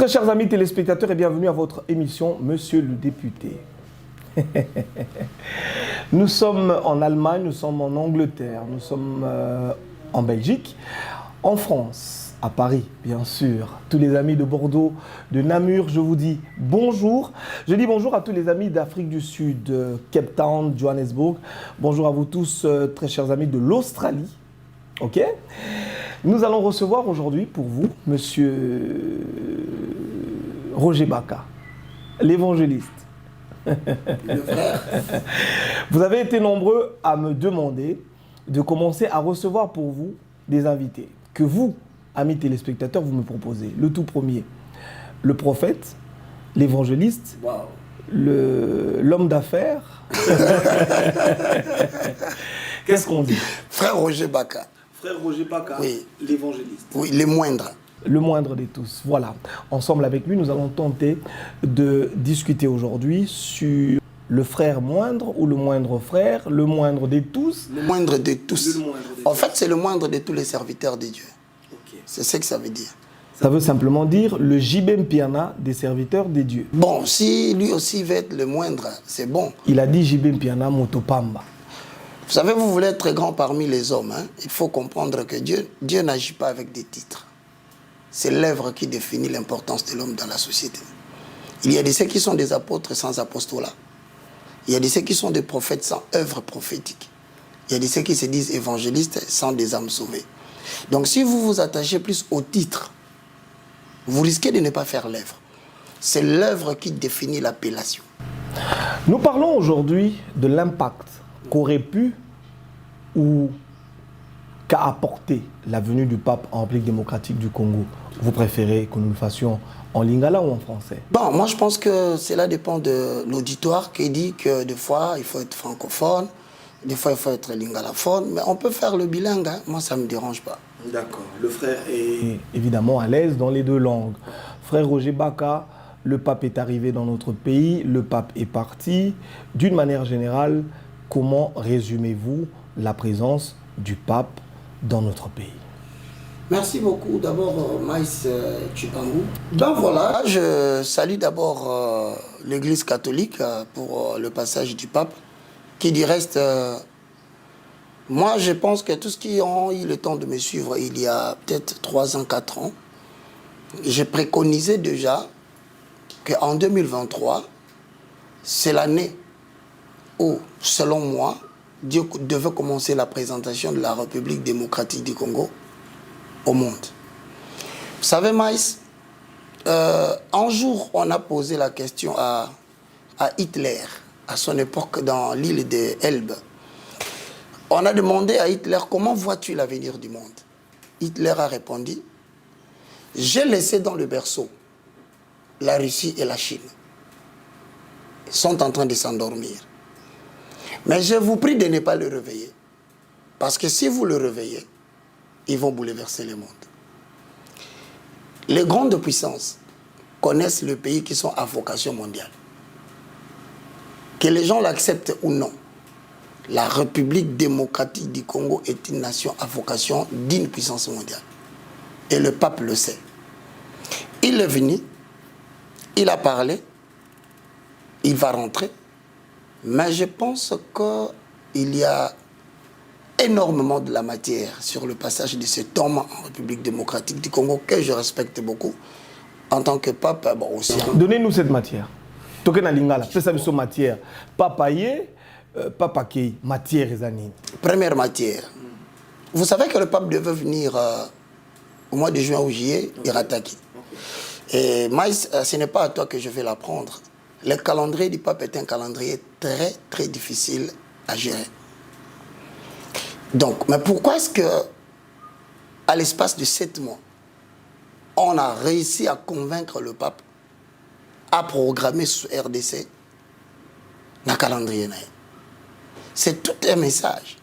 Très chers amis téléspectateurs et bienvenue à votre émission Monsieur le député. Nous sommes en Allemagne, nous sommes en Angleterre, nous sommes en Belgique, en France, à Paris bien sûr. Tous les amis de Bordeaux, de Namur, je vous dis bonjour. Je dis bonjour à tous les amis d'Afrique du Sud, Cape Town, Johannesburg. Bonjour à vous tous, très chers amis de l'Australie. Ok ? Nous allons recevoir aujourd'hui pour vous, Monsieur Roger Baka, l'évangéliste. Vous avez été nombreux à me demander de commencer à recevoir pour vous des invités que vous, amis téléspectateurs, vous me proposez. Le tout premier, le prophète, l'évangéliste, wow. L'homme d'affaires. Qu'est-ce qu'on dit? Frère Roger Baka. Frère Roger Baka, oui. L'évangéliste. Oui, le moindre. Le moindre de tous, voilà. Ensemble avec lui, nous allons tenter de discuter aujourd'hui sur le frère moindre ou le moindre frère, le moindre de tous. Le moindre de tous. Le moindre de en fait, c'est le moindre de tous les serviteurs de Dieu. Okay. C'est ce que ça veut dire. Ça veut simplement dire le Jibem Piana des serviteurs de Dieu. Bon, si lui aussi veut être le moindre, c'est bon. Il a dit Jibem Piana Motopamba. Vous savez, vous voulez être grand parmi les hommes. Hein? Il faut comprendre que Dieu n'agit pas avec des titres. C'est l'œuvre qui définit l'importance de l'homme dans la société. Il y a de ceux qui sont des apôtres sans apostolat. Il y a de ceux qui sont des prophètes sans œuvre prophétique. Il y a de ceux qui se disent évangélistes sans des âmes sauvées. Donc si vous vous attachez plus au titre, vous risquez de ne pas faire l'œuvre. C'est l'œuvre qui définit l'appellation. Nous parlons aujourd'hui de l'impact qu'aurait pu ou qu'a apporté la venue du pape en République démocratique du Congo. Vous préférez que nous le fassions en lingala ou en français? Bon, moi je pense que cela dépend de l'auditoire qui dit que des fois il faut être francophone, des fois il faut être lingalaphone, mais on peut faire le bilingue, hein. Moi ça ne me dérange pas. D'accord, le frère est évidemment à l'aise dans les deux langues. Frère Roger Baka, le pape est arrivé dans notre pays, le pape est parti. D'une manière générale, comment résumez-vous la présence du pape dans notre pays? Merci beaucoup d'abord Maïs Tchibangou. Donc voilà, je salue d'abord l'Église catholique pour le passage du pape, qui dit reste, moi je pense que tous ceux qui ont eu le temps de me suivre il y a peut-être 3 ans, 4 ans, j'ai préconisé déjà qu'en 2023, c'est l'année où, selon moi, Dieu devait commencer la présentation de la République démocratique du Congo au monde. Vous savez, Maïs, un jour, on a posé la question à Hitler, à son époque dans l'île de Elbe. On a demandé à Hitler, comment vois-tu l'avenir du monde? Hitler a répondu, j'ai laissé dans le berceau la Russie et la Chine. Ils sont en train de s'endormir. Mais je vous prie de ne pas le réveiller. Parce que si vous le réveillez, ils vont bouleverser le monde. Les grandes puissances connaissent les pays qui sont à vocation mondiale. Que les gens l'acceptent ou non, la République démocratique du Congo est une nation à vocation d'une puissance mondiale. Et le pape le sait. Il est venu, il a parlé, il va rentrer, mais je pense qu'il y a énormément de la matière sur le passage de cet homme en République démocratique du Congo que je respecte beaucoup en tant que pape, bon aussi. Donnez-nous cette matière. Token lingala, c'est ça matière. Papa yé, papa kei, matière ezani. Première matière. Vous savez que le pape devait venir au mois de juin ou juillet, Irataki. Et Maïs, ce n'est pas à toi que je vais l'apprendre. Le calendrier du pape est un calendrier très très difficile à gérer. Donc, mais pourquoi est-ce que, à l'espace de 7 mois, on a réussi à convaincre le pape à programmer sur RDC le calendrier? C'est tout un message.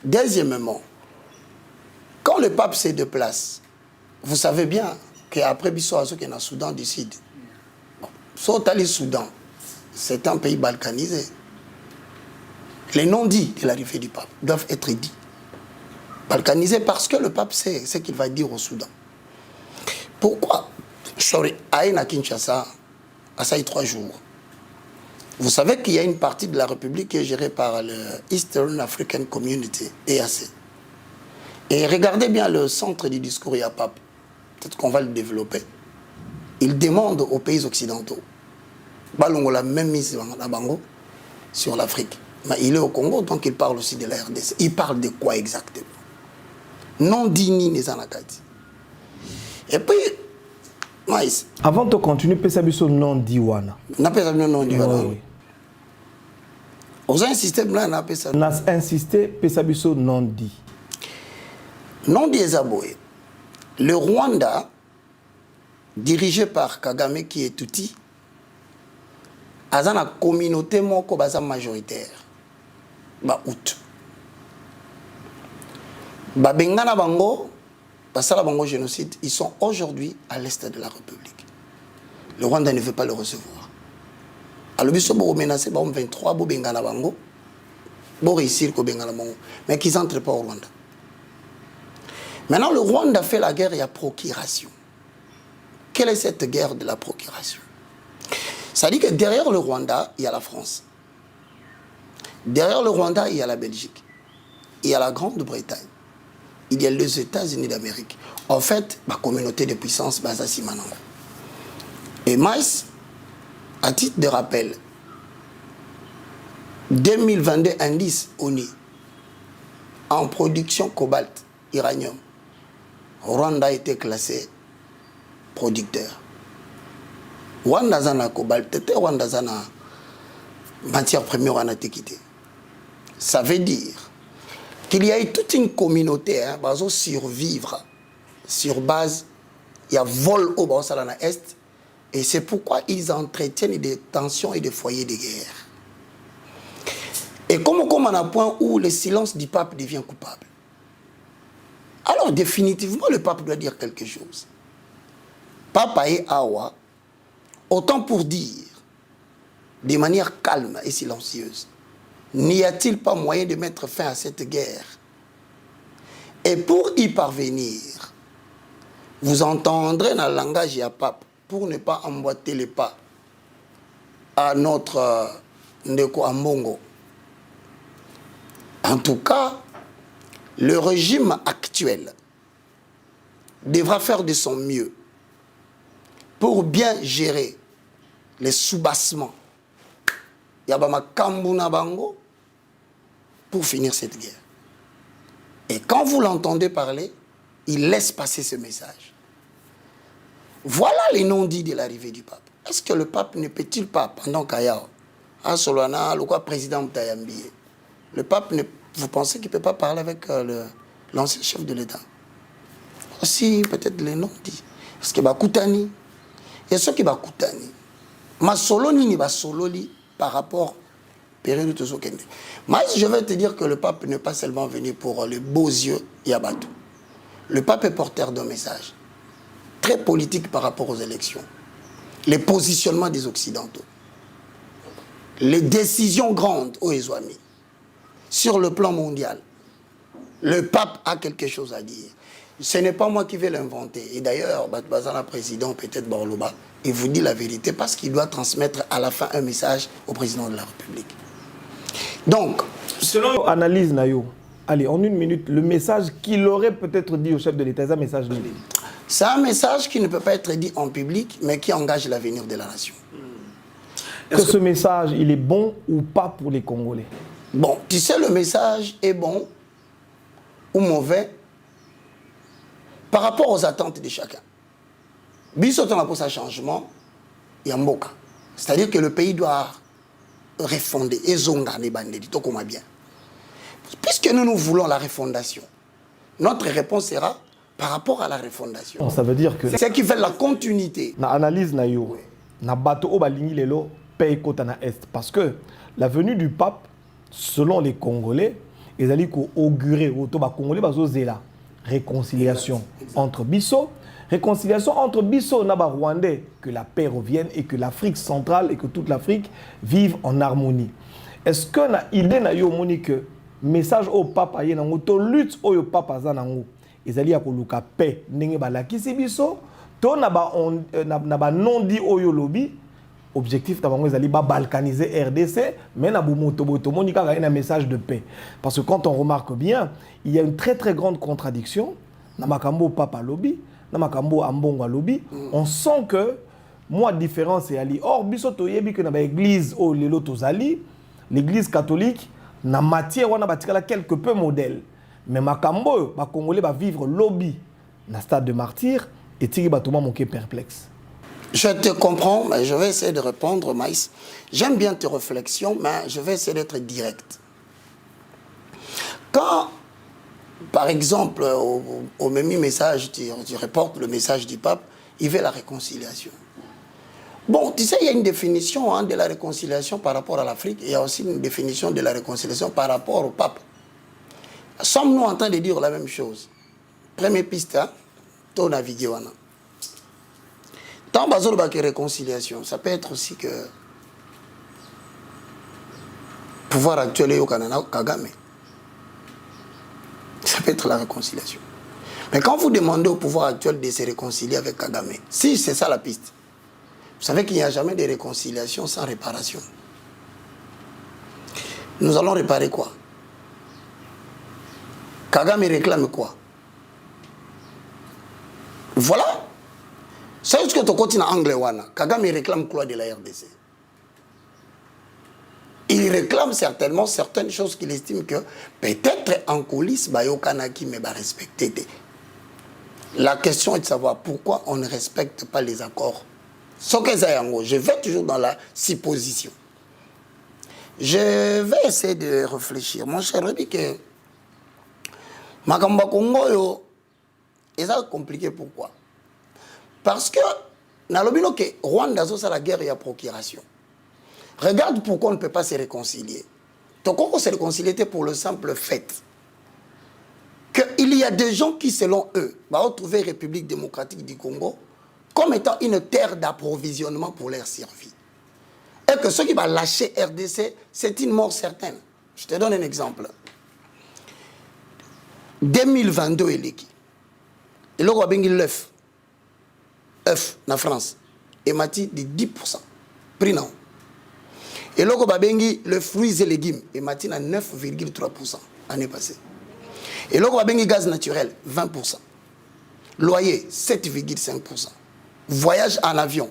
Deuxièmement, quand le pape se déplace, vous savez bien qu'après Bissau qui est dans le Soudan du Sud, le Soudan, c'est un pays balkanisé. Les non-dits de l'arrivée du pape doivent être dits. Balkanisé parce que le pape sait ce qu'il va dire au Soudan. Pourquoi sorry, à Kinshasa, à ça 3 jours. Vous savez qu'il y a une partie de la République qui est gérée par le Eastern African Community, EAC. Et regardez bien le centre du discours Yapap. Peut-être qu'on va le développer. Il demande aux pays occidentaux. Balongo l'a même mise à Bango sur l'Afrique. Mais il est au Congo, donc il parle aussi de la RDC. Il parle de quoi exactement? Non digni les anakati. Et puis, Maïs. Avant de continuer, Pesabiso non diwana. N'a pas non diwana. Oui. On a insisté, on a insisté, Pesabiso non dit. Non dit Ezaboué. Le Rwanda, dirigé par Kagame qui est touti, a une communauté majoritaire. Out. Bengana Bango, Basala Bango génocide, ils sont aujourd'hui à l'est de la République. Le Rwanda ne veut pas le recevoir. Alors, ils sont menacés par 23 Bengana Bango, pour réussir au Bengana Bango, mais qu'ils n'entrent pas au Rwanda. Maintenant, le Rwanda fait la guerre et la procuration. Quelle est cette guerre de la procuration? Ça dit que derrière le Rwanda, il y a la France. Derrière le Rwanda, il y a la Belgique. Il y a la Grande-Bretagne. Il y a les États-Unis d'Amérique. En fait, ma communauté de puissance base à Simanango. Et Maïs, à titre de rappel, 2022 indice ONU en production cobalt, uranium. Rwanda a été classé producteur. Rwanda zana cobalt, Rwanda zana matière première en a été quitté. Ça veut dire qu'il y a eu toute une communauté qui survivre sur base, il y a vol au Barcelona Est, et c'est pourquoi ils entretiennent des tensions et des foyers de guerre. Et comme on a un point où le silence du pape devient coupable. Alors définitivement, le pape doit dire quelque chose. Papa et Awa, autant pour dire, de manière calme et silencieuse, n'y a-t-il pas moyen de mettre fin à cette guerre? Et pour y parvenir, vous entendrez dans le langage du pape, pour ne pas emboîter les pas à notre Ndeko Ambongo. En tout cas, le régime actuel devra faire de son mieux pour bien gérer les soubassements. Yabama Kambuna Bango pour finir cette guerre. Et quand vous l'entendez parler, il laisse passer ce message. Voilà les non-dits de l'arrivée du pape. Est-ce que le pape ne peut-il pas, pendant qu'Ayao, à Solana, le président Mtayambi, le pape, vous pensez qu'il ne peut pas parler avec l'ancien chef de l'État? Aussi, peut-être les non-dits. Est-ce qu'il va Koutani? Et ce qui va Koutani, ma soloni ni va sololi par rapport période de Sokende. Mais je vais te dire que le pape n'est pas seulement venu pour les beaux yeux Yabatou. Le pape est porteur d'un message très politique par rapport aux élections. Les positionnements des Occidentaux. Les décisions grandes aux Ezouami. Sur le plan mondial. Le pape a quelque chose à dire. Ce n'est pas moi qui vais l'inventer. Et d'ailleurs, Bazana président, peut-être Borloba, il vous dit la vérité parce qu'il doit transmettre à la fin un message au président de la République. Donc, selon l'analyse Nayo, allez, en 1 minute, le message qu'il aurait peut-être dit au chef de l'État, c'est un message de l'État. C'est un message qui ne peut pas être dit en public, mais qui engage l'avenir de la nation. Est-ce que ce message, il est bon ou pas pour les Congolais? Bon, tu sais, le message est bon ou mauvais par rapport aux attentes de chacun. Bissoton pour sa changement, il y a Mboka. C'est-à-dire que le pays doit refonder. Et Zonga, les bandits, tout comme bien. Puisque nous voulons la refondation, notre réponse sera par rapport à la refondation. Ça veut dire que... C'est ce qui fait la continuité. Na analyse na yo, na bato o balingi lelo paye kota na est. Parce que la venue du pape, selon les Congolais, ils allaient augurer au Toba Congolais, bazo zela réconciliation entre Bisso, réconciliation entre Bisso et Naba Rwandais, que la paix revienne et que l'Afrique centrale et que toute l'Afrique vive en harmonie. Est-ce que na idée na yo moni que message au pape aye nango to lutte au pape azanango ezali ya koluka paix ndenge balakisi biso to na ba non dit oyo lobby objectif d'abord ils allaient balkaniser RDC mais na bumoto boto monika a un message de paix parce que quand on remarque bien il y a une très très grande contradiction na makambo papa lobby na makambo ambongo lobby on sent que moi différence est ali or biso toyebi que na ba église o lelo tozali l'église catholique na matière wana batikala quelque peu modèle mais makambo ba congolais va vivre lobby na stade de martyr et tiki batoma monké perplexe. Je te comprends, mais je vais essayer de répondre, Maïs. J'aime bien tes réflexions, mais je vais essayer d'être direct. Quand, par exemple, au même message, tu reportes le message du pape, il veut la réconciliation. Bon, tu sais, il y a une définition de la réconciliation par rapport à l'Afrique, et il y a aussi une définition de la réconciliation par rapport au pape. Sommes-nous en train de dire la même chose? Première piste, ton naviguer. Tant que réconciliation, ça peut être aussi que pouvoir actuel au Canada, Kagame. Ça peut être la réconciliation. Mais quand vous demandez au pouvoir actuel de se réconcilier avec Kagame, si c'est ça la piste, vous savez qu'il n'y a jamais de réconciliation sans réparation. Nous allons réparer quoi? Kagame réclame quoi? Voilà. C'est juste que tu continues en anglais. Kagame réclame quoi de la RDC? Il réclame certainement certaines choses qu'il estime que peut-être en coulisses, Bayokanaki mais va respecter. La question est de savoir pourquoi on ne respecte pas les accords. Je vais toujours dans la supposition. Je vais essayer de réfléchir. Mon cher, je dis que Makamba Congo, c'est compliqué. Pourquoi? Parce que, dans le que Rwanda a la guerre et la procuration. Regarde pourquoi on ne peut pas se réconcilier. Donc, on se réconcilier pour le simple fait qu'il y a des gens qui, selon eux, vont retrouver la République démocratique du Congo comme étant une terre d'approvisionnement pour leur survie. Et que ceux qui vont lâcher RDC, c'est une mort certaine. Je te donne un exemple. 2022, il est qui? Et là, on a l'œuf. œuf na France et mati de 10%. Prix non. Et là, on a le fruits et légumes et mati na 9,3% l'année passée. Et là, on a gaz naturel 20%. Loyer 7,5%. Voyage en avion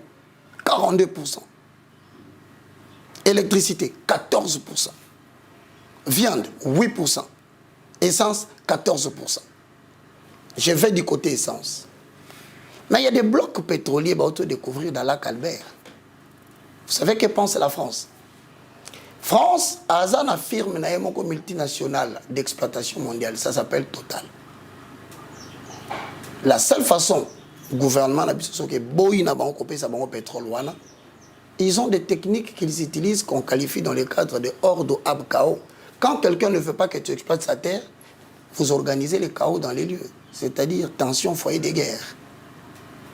42%. Électricité 14%. Viande 8%. Essence 14%. Je vais du côté essence. Mais il y a des blocs pétroliers à découvrir dans lac Albert. Vous savez que pense la France? France a une firme multinationale d'exploitation mondiale. Ça s'appelle Total. La seule façon, le gouvernement a dit que pétrole, ils ont des techniques qu'ils utilisent qu'on qualifie dans le cadre de Ordo Ab Chaos. Quand quelqu'un ne veut pas que tu exploites sa terre, vous organisez le chaos dans les lieux. C'est-à-dire tension, foyer de guerre.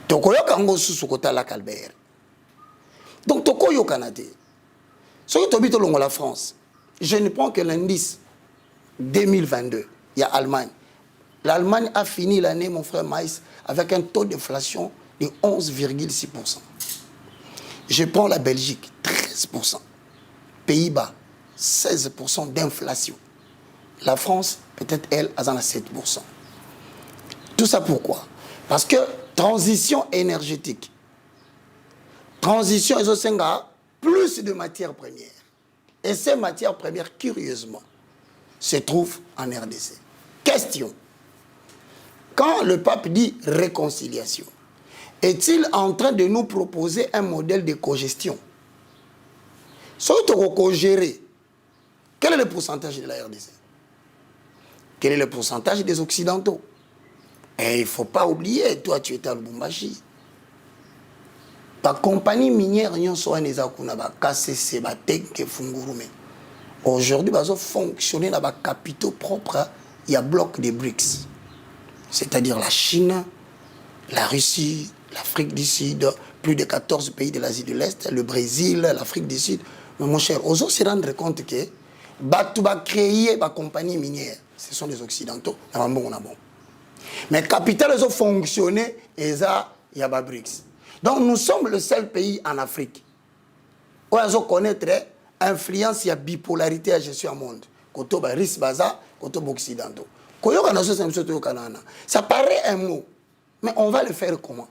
Tokoyo kango sous côté la Calbert. Donc Tokoyo Canada. Ce qui est au la France, je ne prends que l'indice 2022. Il y a Allemagne. L'Allemagne a fini l'année, mon frère Maïs, avec un taux d'inflation de 11,6%. Je prends la Belgique, 13%. Pays-Bas, 16% d'inflation. La France, peut-être elle, a 7%. Tout ça pourquoi? Parce que transition énergétique. Transition, ils ont plus de matières premières. Et ces matières premières, curieusement, se trouvent en RDC. Question. Quand le pape dit réconciliation, est-il en train de nous proposer un modèle de cogestion? Surtout co-gérer, quel est le pourcentage de la RDC? Quel est le pourcentage des Occidentaux? Et il ne faut pas oublier, toi tu étais à Lubumbashi. La compagnie minière, KCC, aujourd'hui, ils ont fonctionné dans les capitaux propres, il y a bloc des BRICS. C'est-à-dire la Chine, la Russie, l'Afrique du Sud, plus de 14 pays de l'Asie de l'Est, le Brésil, l'Afrique du Sud. Mais mon cher, ils ont se rendre compte que tu vas créer la compagnie minière. Ce sont les Occidentaux. Mais capital, ils ont fonctionné et ça, il y a BRICS. Donc nous sommes le seul pays en Afrique où on connaître influence, il y a bipolarité à gestion au monde. Côté risque baza, côté occidentaux. Ça paraît un mot, mais on va le faire comment?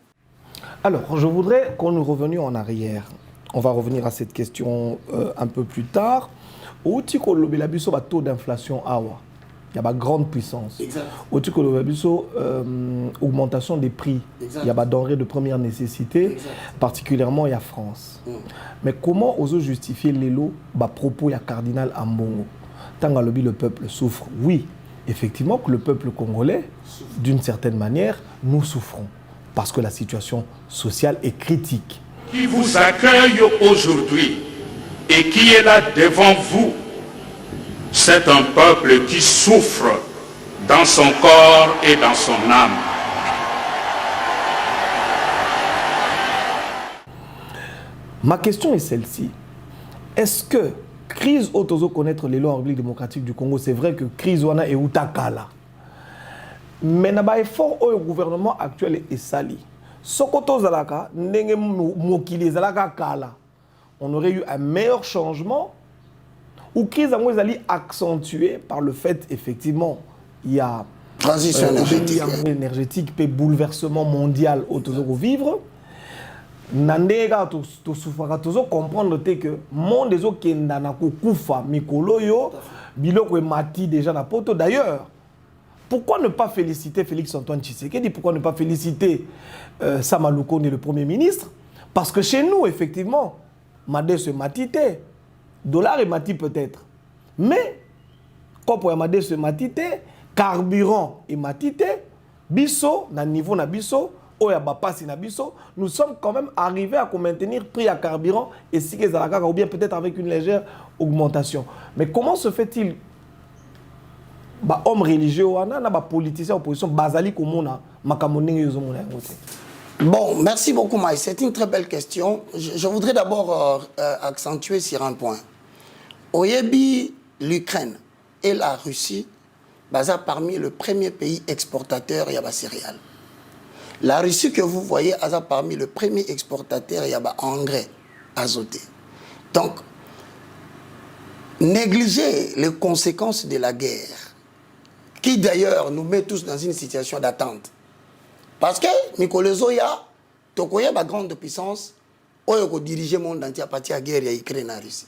Alors, je voudrais qu'on nous revenions en arrière. On va revenir à cette question un peu plus tard. Où tu as taux d'inflation, il y a une grande puissance. Où tu as augmentation des prix. Il y a des denrées de première nécessité, particulièrement il y a France. Mais comment oser justifier les lots, propos, il y a cardinal Ambongo? Tant que le peuple souffre, oui, effectivement que le peuple congolais, d'une certaine manière, nous souffrons. Parce que la situation sociale est critique. Qui vous accueille aujourd'hui et qui est là devant vous, c'est un peuple qui souffre dans son corps et dans son âme. Ma question est celle-ci. Est-ce que crise autozo connaître les lois en République démocratique du Congo, c'est vrai que crise wana et utakala. Mais na ba effort au gouvernement actuel est sali. Sokoto zalaka ndenge mokili zalaka kala. On aurait eu un meilleur changement ou crise en est accentuée par le fait effectivement il y a transition énergétique et bouleversement mondial autour vivre. Nandega to souffra to comprendre que monde des autres qui ndana ko kufa mikolo yo biloko mati déjà na poto. D'ailleurs, pourquoi ne pas féliciter Félix-Antoine Tshisekedi? Pourquoi ne pas féliciter Sama Lukonde, le Premier ministre? Parce que chez nous, effectivement, Madé se matité, dollar et mati peut-être. Mais, quand pour Madé se matité, carburant et matité, biso, na niveau na biso, oya bapasi na biso, nous sommes quand même arrivés à maintenir prix à carburant et si que ou bien peut-être avec une légère augmentation. Mais comment se fait-il? Homme religieux, politicien opposition, basali komona makamoneng yozomona ngote. Bon, merci beaucoup Maïs. C'est une très belle question. Je voudrais d'abord accentuer sur un point. Oyebi, l'Ukraine et la Russie, baza parmi le premier pays exportateur de céréales. La Russie que vous voyez, baza parmi le premier exportateur de engrais azoté. Donc, négliger les conséquences de la guerre, qui d'ailleurs nous met tous dans une situation d'attente. Parce que Mikolo Zoya, Tokoya, ma grande puissance, on dirige le monde entier à partir de la guerre et Ukraine en Russie.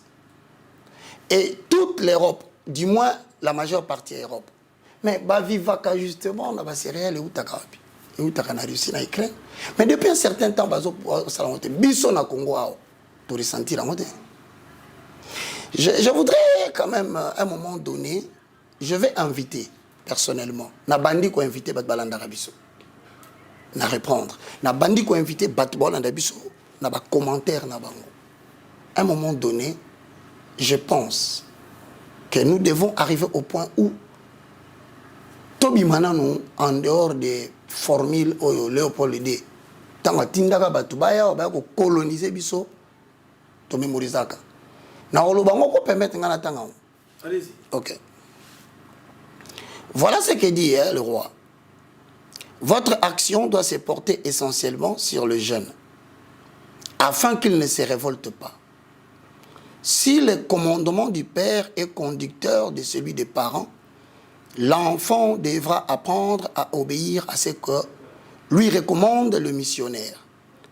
Et toute l'Europe, du moins la majeure partie de l'Europe, mais vivaka justement, on a céréales et Outakabi. Et Outakana Russie en Ukraine. Mais depuis un certain temps, Biso na Congo, pour ressentir la mode. Je voudrais quand même, à un moment donné, je vais inviter personnellement, na bandi ko invité Batbalanda Rabiso. Na répondre. Na bandi ko invité Batbalanda Rabiso. Na ba commentaire na bango. À un moment donné, je pense que nous devons arriver au point où Tobi Manano, en dehors des formules Léopold II, tant tindaka batubaya ba ko coloniser biso to mémorisaka. Na olobango ko permettre ngana tanga. Allez-y. OK. Voilà ce que dit le roi. Votre action doit se porter essentiellement sur le jeune, afin qu'il ne se révolte pas. Si le commandement du père est conducteur de celui des parents, l'enfant devra apprendre à obéir à ce que lui recommande le missionnaire,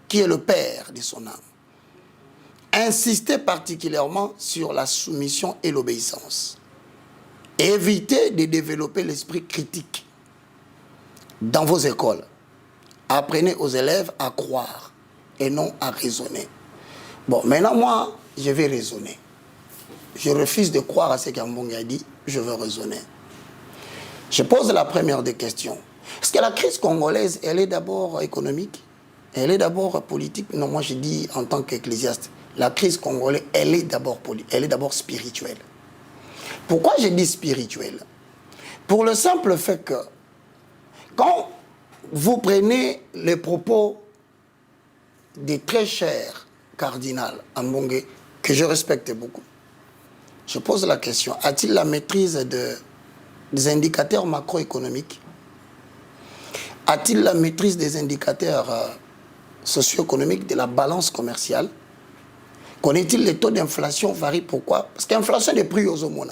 qui est le père de son âme. Insistez particulièrement sur la soumission et l'obéissance. Évitez de développer l'esprit critique dans vos écoles. Apprenez aux élèves à croire et non à raisonner. Bon, maintenant, moi, je vais raisonner. Je refuse de croire à ce qu'Ambongi a dit, je veux raisonner. Je pose la première des questions. Est-ce que la crise congolaise, elle est d'abord économique? Elle est d'abord politique? Non, moi je dis en tant qu'ecclésiaste, la crise congolaise, elle est d'abord spirituelle. Pourquoi je dis spirituelle? Pour le simple fait que quand vous prenez les propos des très chers cardinal Ambongue, que je respecte beaucoup, je pose la question, a-t-il la maîtrise des indicateurs macroéconomiques? A-t-il la maîtrise des indicateurs socio-économique de la balance commerciale. Connaît-il les taux d'inflation varient? Pourquoi? Parce que l'inflation des prix aux hommes,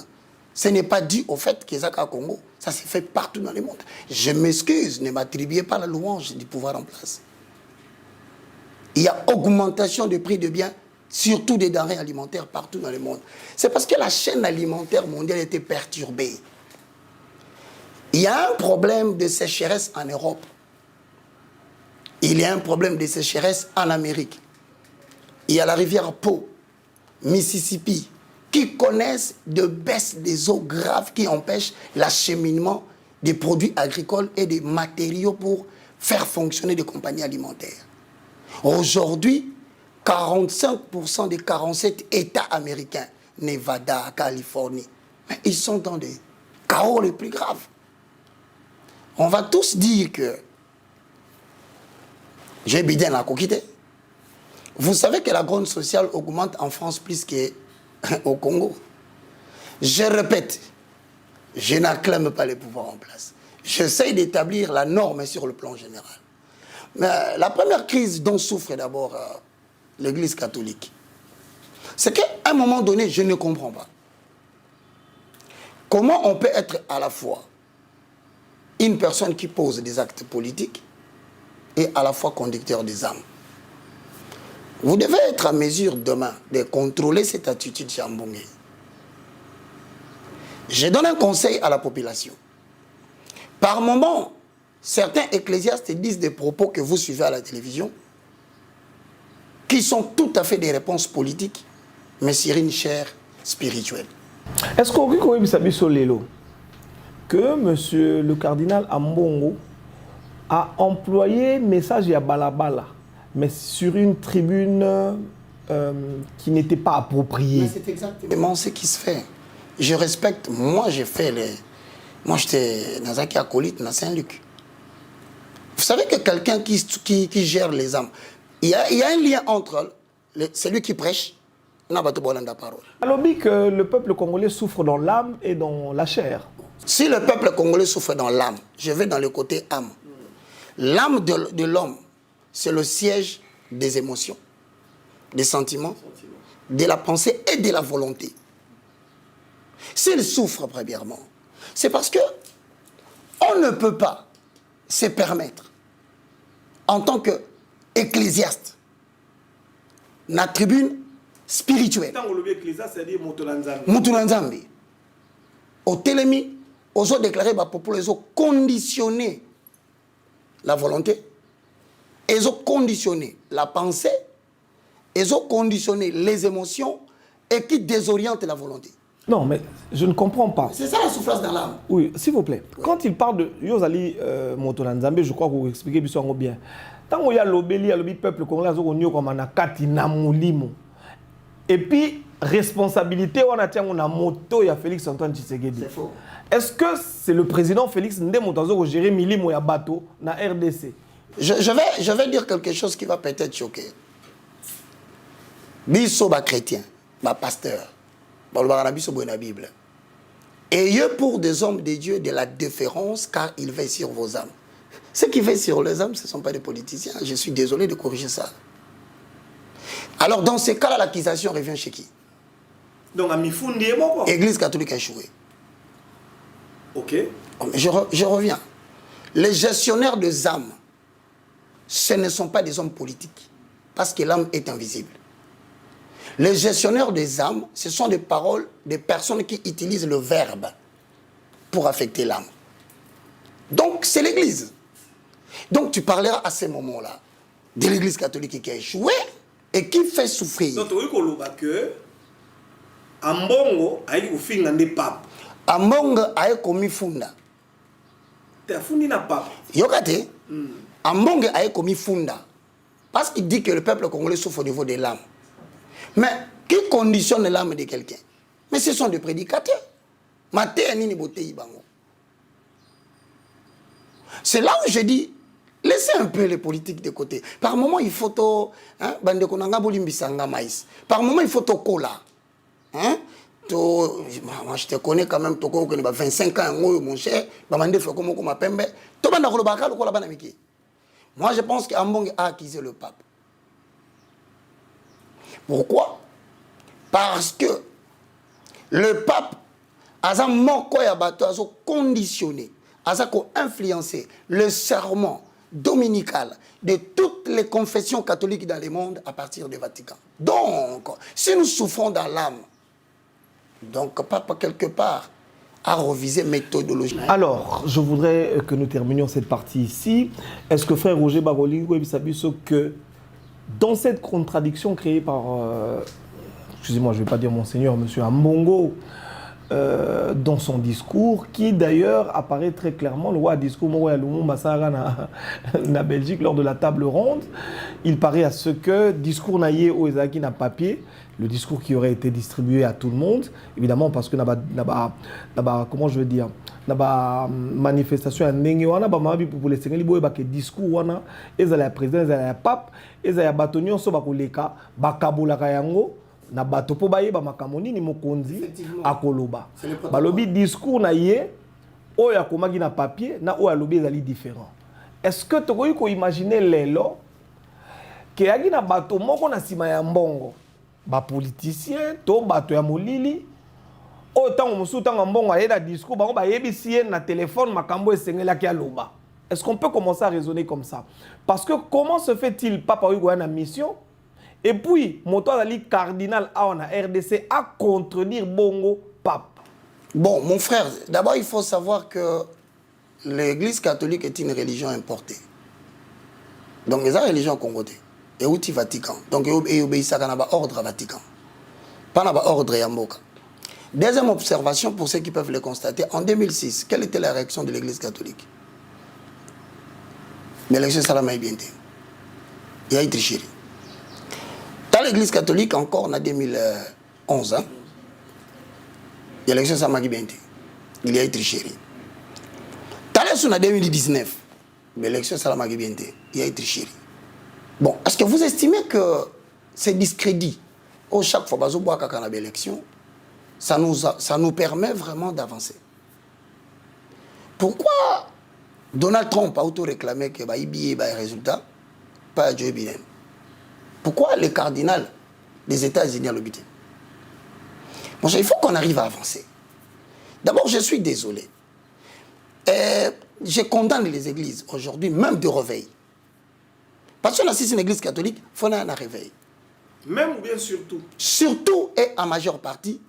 ce n'est pas dû au fait qu'ils au Congo. Ça se fait partout dans le monde. Je m'excuse, ne m'attribuez pas la louange du pouvoir en place. Il y a augmentation des prix de biens, surtout des denrées alimentaires partout dans le monde. C'est parce que la chaîne alimentaire mondiale était perturbée. Il y a un problème de sécheresse en Europe. Il y a un problème de sécheresse en Amérique. Il y a la rivière Po, Mississippi, qui connaissent de baisse des eaux graves qui empêchent l'acheminement des produits agricoles et des matériaux pour faire fonctionner des compagnies alimentaires. Aujourd'hui, 45% des 47 États américains, Nevada, Californie, ils sont dans des chaos les plus graves. On va tous dire que j'ai bidé la coquille. Vous savez que la grogne sociale augmente en France plus qu'au Congo. Je répète, je n'acclame pas les pouvoirs en place. J'essaie d'établir la norme sur le plan général. Mais la première crise dont souffre d'abord l'Église catholique, c'est qu'à un moment donné, je ne comprends pas. Comment on peut être à la fois une personne qui pose des actes politiques et à la fois conducteur des âmes? Vous devez être à mesure demain de contrôler cette attitude chambongée. Je donne un conseil à la population. Par moment, certains ecclésiastes disent des propos que vous suivez à la télévision qui sont tout à fait des réponses politiques, mais sur une chair spirituelle. Est-ce qu'on dit que monsieur le cardinal Ambongo a employé message à Balabala, mais sur une tribune qui n'était pas appropriée? C'est exactement ce qui se fait. Je respecte, moi j'ai fait les... Moi j'étais dans un acolyte dans Saint-Luc. Vous savez que quelqu'un qui gère les âmes, il y a un lien entre celui qui prêche, alors que le peuple congolais souffre dans l'âme et dans la chair. Si le peuple congolais souffre dans l'âme, je vais dans le côté âme. L'âme de l'homme, c'est le siège des émotions, des sentiments, de la pensée et de la volonté. S'il souffre premièrement, c'est parce que on ne peut pas se permettre, en tant qu'ecclésiaste, la tribune spirituelle, Mutulanzambi, au Télémi, aux autres déclarés, ils ont conditionné la volonté, ils ont conditionné la pensée, ils ont conditionné les émotions et qui désorientent la volonté. Non, mais je ne comprends pas. C'est ça la souffrance dans l'âme. Oui, s'il vous plaît. Oui. Quand il parle de Yozali Motolanzambe, je crois que vous expliquez bien. Tant qu'il y a le peuple congolais, et puis, responsabilité, on a une moto, il y a Félix Antoine Tshisekedi. C'est faux. Est-ce que c'est le président Félix Ndémoutazo qui gère Milimo et Bato dans RDC? Je vais dire quelque chose qui va peut-être choquer. Biso ba chrétien, ba pasteur, ba biso la Bible. Ayez pour des hommes de Dieu de la déférence car ils veillent sur vos âmes. Ceux qui veillent sur les âmes, ce ne sont pas des politiciens. Je suis désolé de corriger ça. Alors dans ces cas-là, l'accusation revient chez qui? Donc à Mifundi et bon. Église catholique a échoué. Ok. Je reviens. Les gestionnaires des âmes, ce ne sont pas des hommes politiques, parce que l'âme est invisible. Les gestionnaires des âmes, ce sont des paroles des personnes qui utilisent le verbe pour affecter l'âme. Donc c'est l'Église. Donc tu parleras à ce moment-là de l'Église catholique qui a échoué et qui fait souffrir. Donc tu dis que Ambongo a eu fin des papes. Ambongo a eu commis funda. Tu as fondé na pape. Yokate. Ambongo a eu commis funda. Parce qu'il dit que le peuple congolais souffre au niveau de l'âme. Mais qui conditionne l'âme de quelqu'un? Mais ce sont des prédicateurs. C'est là où je dis, laissez un peu les politiques de côté. Par moment, il faut to, par moment, il faut to cola. Hein? Moi, je te connais quand même, 25 ans, mon cher, Moi, je pense qu'Ambong a accusé le pape. Pourquoi? Parce que le pape a conditionné, a influencé le serment dominical de toutes les confessions catholiques dans le monde à partir du Vatican. Donc, si nous souffrons dans l'âme, donc pape quelque part a revisé méthodologie. Alors, je voudrais que nous terminions cette partie ici. Est-ce que frère Roger Baroli, que dans cette contradiction créée par, excusez-moi, je ne vais pas dire Monseigneur, Monsieur Ambongo, dans son discours, qui d'ailleurs apparaît très clairement, le roi discours na Belgique lors de la table ronde, il paraît à ce que discours naïe au Ezaki n'a papier, le discours qui aurait été distribué à tout le monde, évidemment parce que comment je veux dire, manifestation pour les Sénégalais, que discours wana, ezala président, ezala pape, ezala batonio so bakoleka, bakabola kayango, na bato po baye ba makamoni ni mokonzi akoloba. Balobi discours na ye oyo akomaki na papier na oyo alobi ezali différent. Est-ce que tu peux imaginer lelo que yaki na bato moko na sima ya mbongo ba politicien to bato ya molili autant mosu tanga mbongo aye na discours bango ba yebisi ye na téléphone makambo esengelaki aloba. Est-ce qu'on peut commencer à raisonner comme ça? Parce que comment se fait-il papa oyo na mission? Et puis, Moto Ali cardinal a RDC à contredire Bongo pape. Bon, mon frère, d'abord il faut savoir que l'église catholique est une religion importée. Donc, il y a une religion congolaise. Et où Vatican. Donc, il obéit à l'ordre Vatican. Pas à l'ordre Yamboka. Deuxième observation, pour ceux qui peuvent le constater, en 2006, quelle était la réaction de l'église catholique? L'élection Salama Bienté. Il y a eu tricherie. Dans l'église catholique, encore en 2011, hein, l'élection Samaki Bente, il y a eu tricherie. Dans 2019, l'élection Samaki Bente, il y a eu tricherie. Bon, est-ce que vous estimez que ces discrédits, chaque fois que nous avons l'élection, ça nous permet vraiment d'avancer? Pourquoi Donald Trump a auto-réclamé que il y a un résultat, pas Joe Biden? Pourquoi le cardinal des États-Unis a l'obité? Bon, il faut qu'on arrive à avancer. D'abord, je suis désolé. Je condamne les églises aujourd'hui, même de réveil. Parce que c'est une église catholique, il faut un réveil. Même ou bien surtout? Surtout et en majeure partie,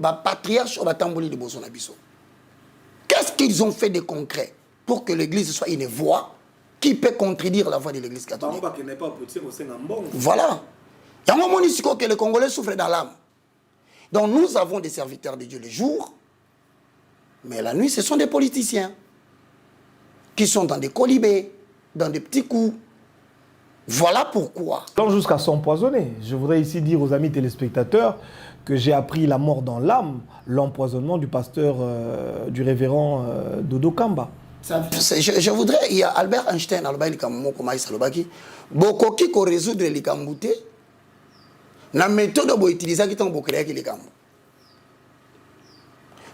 le patriarche ou Tamboli de Bosonabiso. Qu'est-ce qu'ils ont fait de concret pour que l'église soit une voix qui peut contredire la voix de l'église catholique? Voilà. Il y a un moment où les Congolais souffrent dans l'âme. Donc nous avons des serviteurs de Dieu le jour, mais la nuit, ce sont des politiciens qui sont dans des colibés, dans des petits coups. Voilà pourquoi. Donc jusqu'à s'empoisonner. Je voudrais ici dire aux amis téléspectateurs que j'ai appris la mort dans l'âme, l'empoisonnement du pasteur, du révérend Dodo Kamba. Je voudrais, il y a Albert Einstein, beaucoup qui peut résoudre les Kambouté, la méthode pour utiliser qui pour créer les Kambou.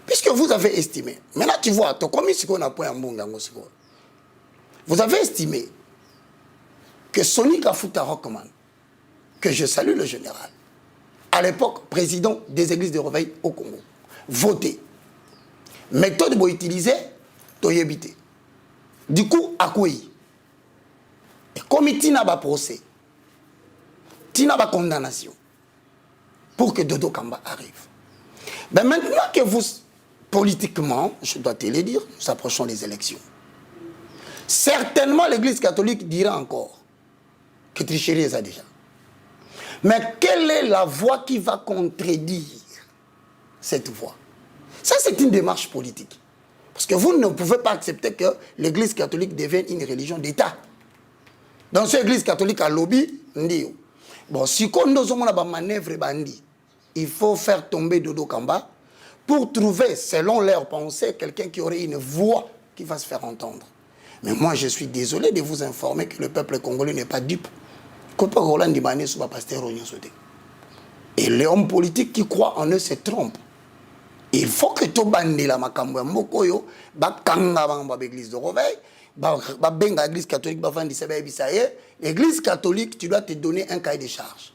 Puisque vous avez estimé, maintenant tu vois, vous avez estimé que Sonny Kafuta Rockman, que je salue le général, à l'époque président des églises de réveil au Congo, voté. Méthode pour utiliser, to yebité. Du coup, à quoi? Et comme il n'y a pas de procès, il n'y a pas de condamnation pour que Dodo Kamba arrive. Ben maintenant que vous, politiquement, je dois te le dire, nous approchons des élections. Certainement, l'Église catholique dira encore que tricherie est déjà. Mais quelle est la voie qui va contredire cette voie? Ça, c'est une démarche politique. Parce que vous ne pouvez pas accepter que l'Église catholique devienne une religion d'État. Dans cette Église catholique à lobby, bon, si on a une manœuvre bandit, il faut faire tomber Dodo Kamba pour trouver, selon leur pensée, quelqu'un qui aurait une voix qui va se faire entendre. Mais moi, je suis désolé de vous informer que le peuple congolais n'est pas dupe. Et les hommes politiques qui croient en eux se trompent. Il faut que tout bande la makambo mokoyo bakanga bamba l'église de réveil l'église catholique, l'église catholique, tu dois te donner un cahier de charge.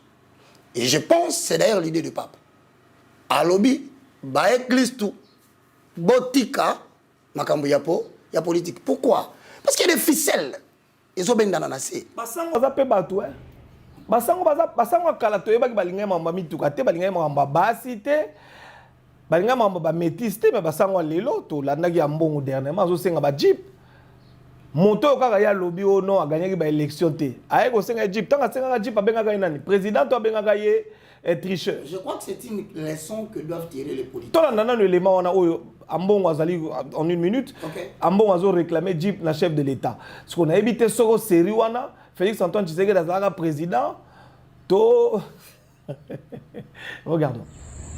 Et je pense, c'est d'ailleurs l'idée du pape. À l'objet, l'église tout, botika, makambo ya politique. Pourquoi? Parce qu'il y a des ficelles. Ils ont bien d'ananas. Basango za pe bato hein. Basango kala to yeba ki balinga mamba mituka te balinga mamba basi te. Balinga mamba ba métis te mais basango lelo to landaki ya mbongo dernièrement zo senga ba jeep. Moto kaka ya lobby o non a gagné ba élection te. Aye ko senga jeep tanga senga jeep abenga ka nani président to abenga ka ye tricheur. Je crois que c'est une leçon que doivent tirer les politiques. Toi là un élément on a Ambongo azali en une minute. Okay. Ambongo azo réclamer Jeep na chef de l'État. Ce qu'on a évité soko série wana Félix Antoine Tshisekedi azala président to regardons.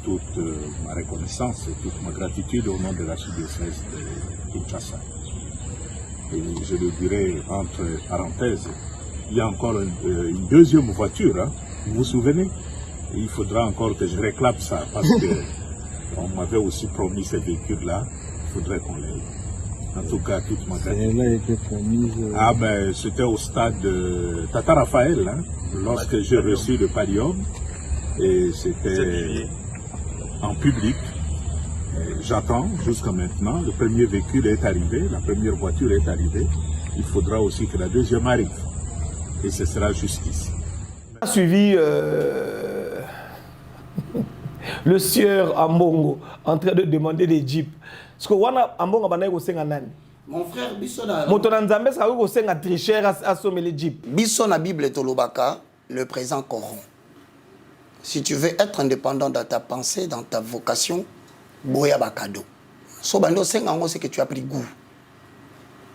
Toute ma reconnaissance et toute ma gratitude au nom de la l'archidiocèse de Kinshasa. Et je le dirais entre parenthèses, il y a encore une deuxième voiture, hein, vous vous souvenez? Et il faudra encore que je réclame ça parce que on m'avait aussi promis ces véhicules-là, il faudrait qu'on l'ait. En tout cas, toute ma gratitude. Elle a été promise. Ah ben, c'était au stade de Tata Raphaël, hein, lorsque j'ai reçu le palium, et c'était en public. J'attends jusqu'à maintenant, le premier véhicule est arrivé, la première voiture est arrivée, il faudra aussi que la deuxième arrive, et ce sera justice. On a suivi le sieur Ambongo en train de demander des jeeps. Parce que wana Ambongo banaye ko senga nani? Mon frère Bissona. Moto na Nzambe sa ko senga tricheur à sommer les jeeps. Bissona Bible Tolobaka, le présent corrompt. Si tu veux être indépendant dans ta pensée, dans ta vocation, boya bakado. So bando senga ngo c'est que tu as pris goût.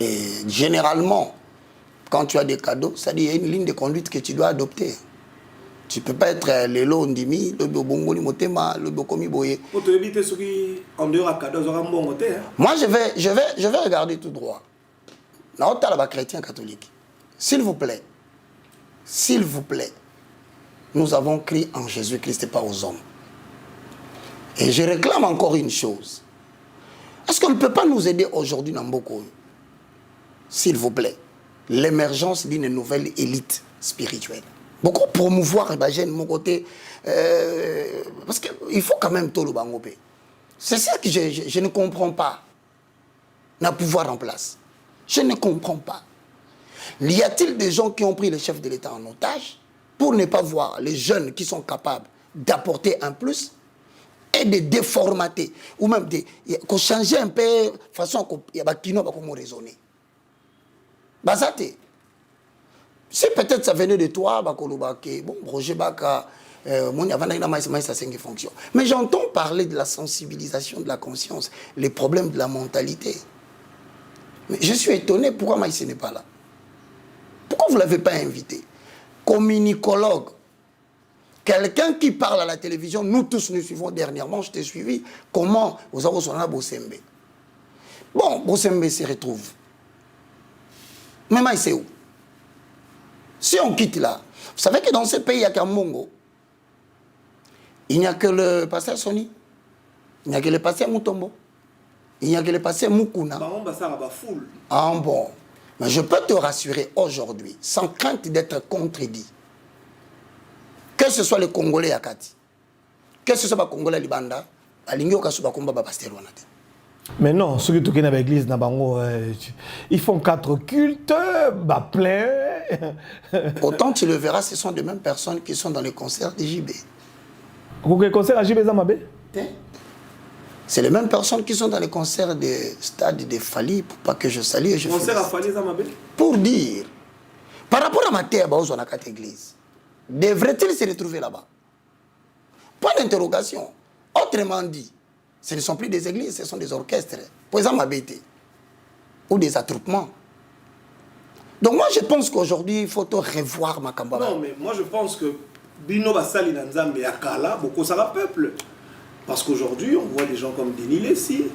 Et généralement, quand tu as des cadeaux, ça dit il y a une ligne de conduite que tu dois adopter. Tu ne peux pas être le londimi, le bongoli motema, le bokomi boye. Pour te éviter ce qui en dehors à cadeaux aura un bon côté. Moi je vais regarder tout droit. Là on là chrétien catholique. S'il vous plaît, nous avons crié en Jésus-Christ et pas aux hommes. Et je réclame encore une chose. Est-ce qu'on ne peut pas nous aider aujourd'hui dans Mboko? S'il vous plaît, l'émergence d'une nouvelle élite spirituelle. Beaucoup promouvoir mon côté, parce qu'il faut quand même tout le bangopé. C'est ça que je ne comprends pas. N'a pouvoir en place. Je ne comprends pas. Y a-t-il des gens qui ont pris le chef de l'État en otage pour ne pas voir les jeunes qui sont capables d'apporter un plus et de déformater ou même de changer un peu de façon qu'il y a qui n'ont pas comment raisonner. Bazate. Si peut-être ça venait de toi, bon, Roger Baka, mais j'entends parler de la sensibilisation de la conscience, les problèmes de la mentalité. Mais je suis étonné pourquoi Maïs n'est pas là. Pourquoi vous ne l'avez pas invité? Communicologue, quelqu'un qui parle à la télévision, nous tous nous suivons dernièrement, je t'ai suivi, comment vous avez sonné à Bossembe. Bon, Bossembe se retrouve. Mais Maïs c'est où? Si on quitte là, vous savez que dans ce pays, il n'y a qu'un Mongo. Il n'y a que le pasteur Soni. Il n'y a que le pasteur Mutombo. Il n'y a que le pasteur Mukuna. Ah bon. Mais je peux te rassurer aujourd'hui, sans crainte d'être contredit, que ce soit les Congolais Yakati, que ce soit les Congolais Libanda, mais non, ceux qui sont dans l'église, ils font 4 cultes, plein. Autant tu le verras, ce sont les mêmes personnes qui sont dans les concerts de JB. Les concerts à JB, c'est les mêmes personnes qui sont dans les concerts de stade de Fali, pour pas que je salue et je concert à Fali, pour dire, par rapport à ma terre, aux on a 4 églises, devrait-il se retrouver là-bas? Point d'interrogation. Autrement dit, ce ne sont plus des églises, ce sont des orchestres. Pour exemple, ou des attroupements. Donc moi, je pense qu'aujourd'hui, il faut revoir ma campagne. Non, mais moi, je pense que Bino Basali Nanzambe Akala, beaucoup ça va peuple. Parce qu'aujourd'hui, on voit des gens comme Denis Lessi,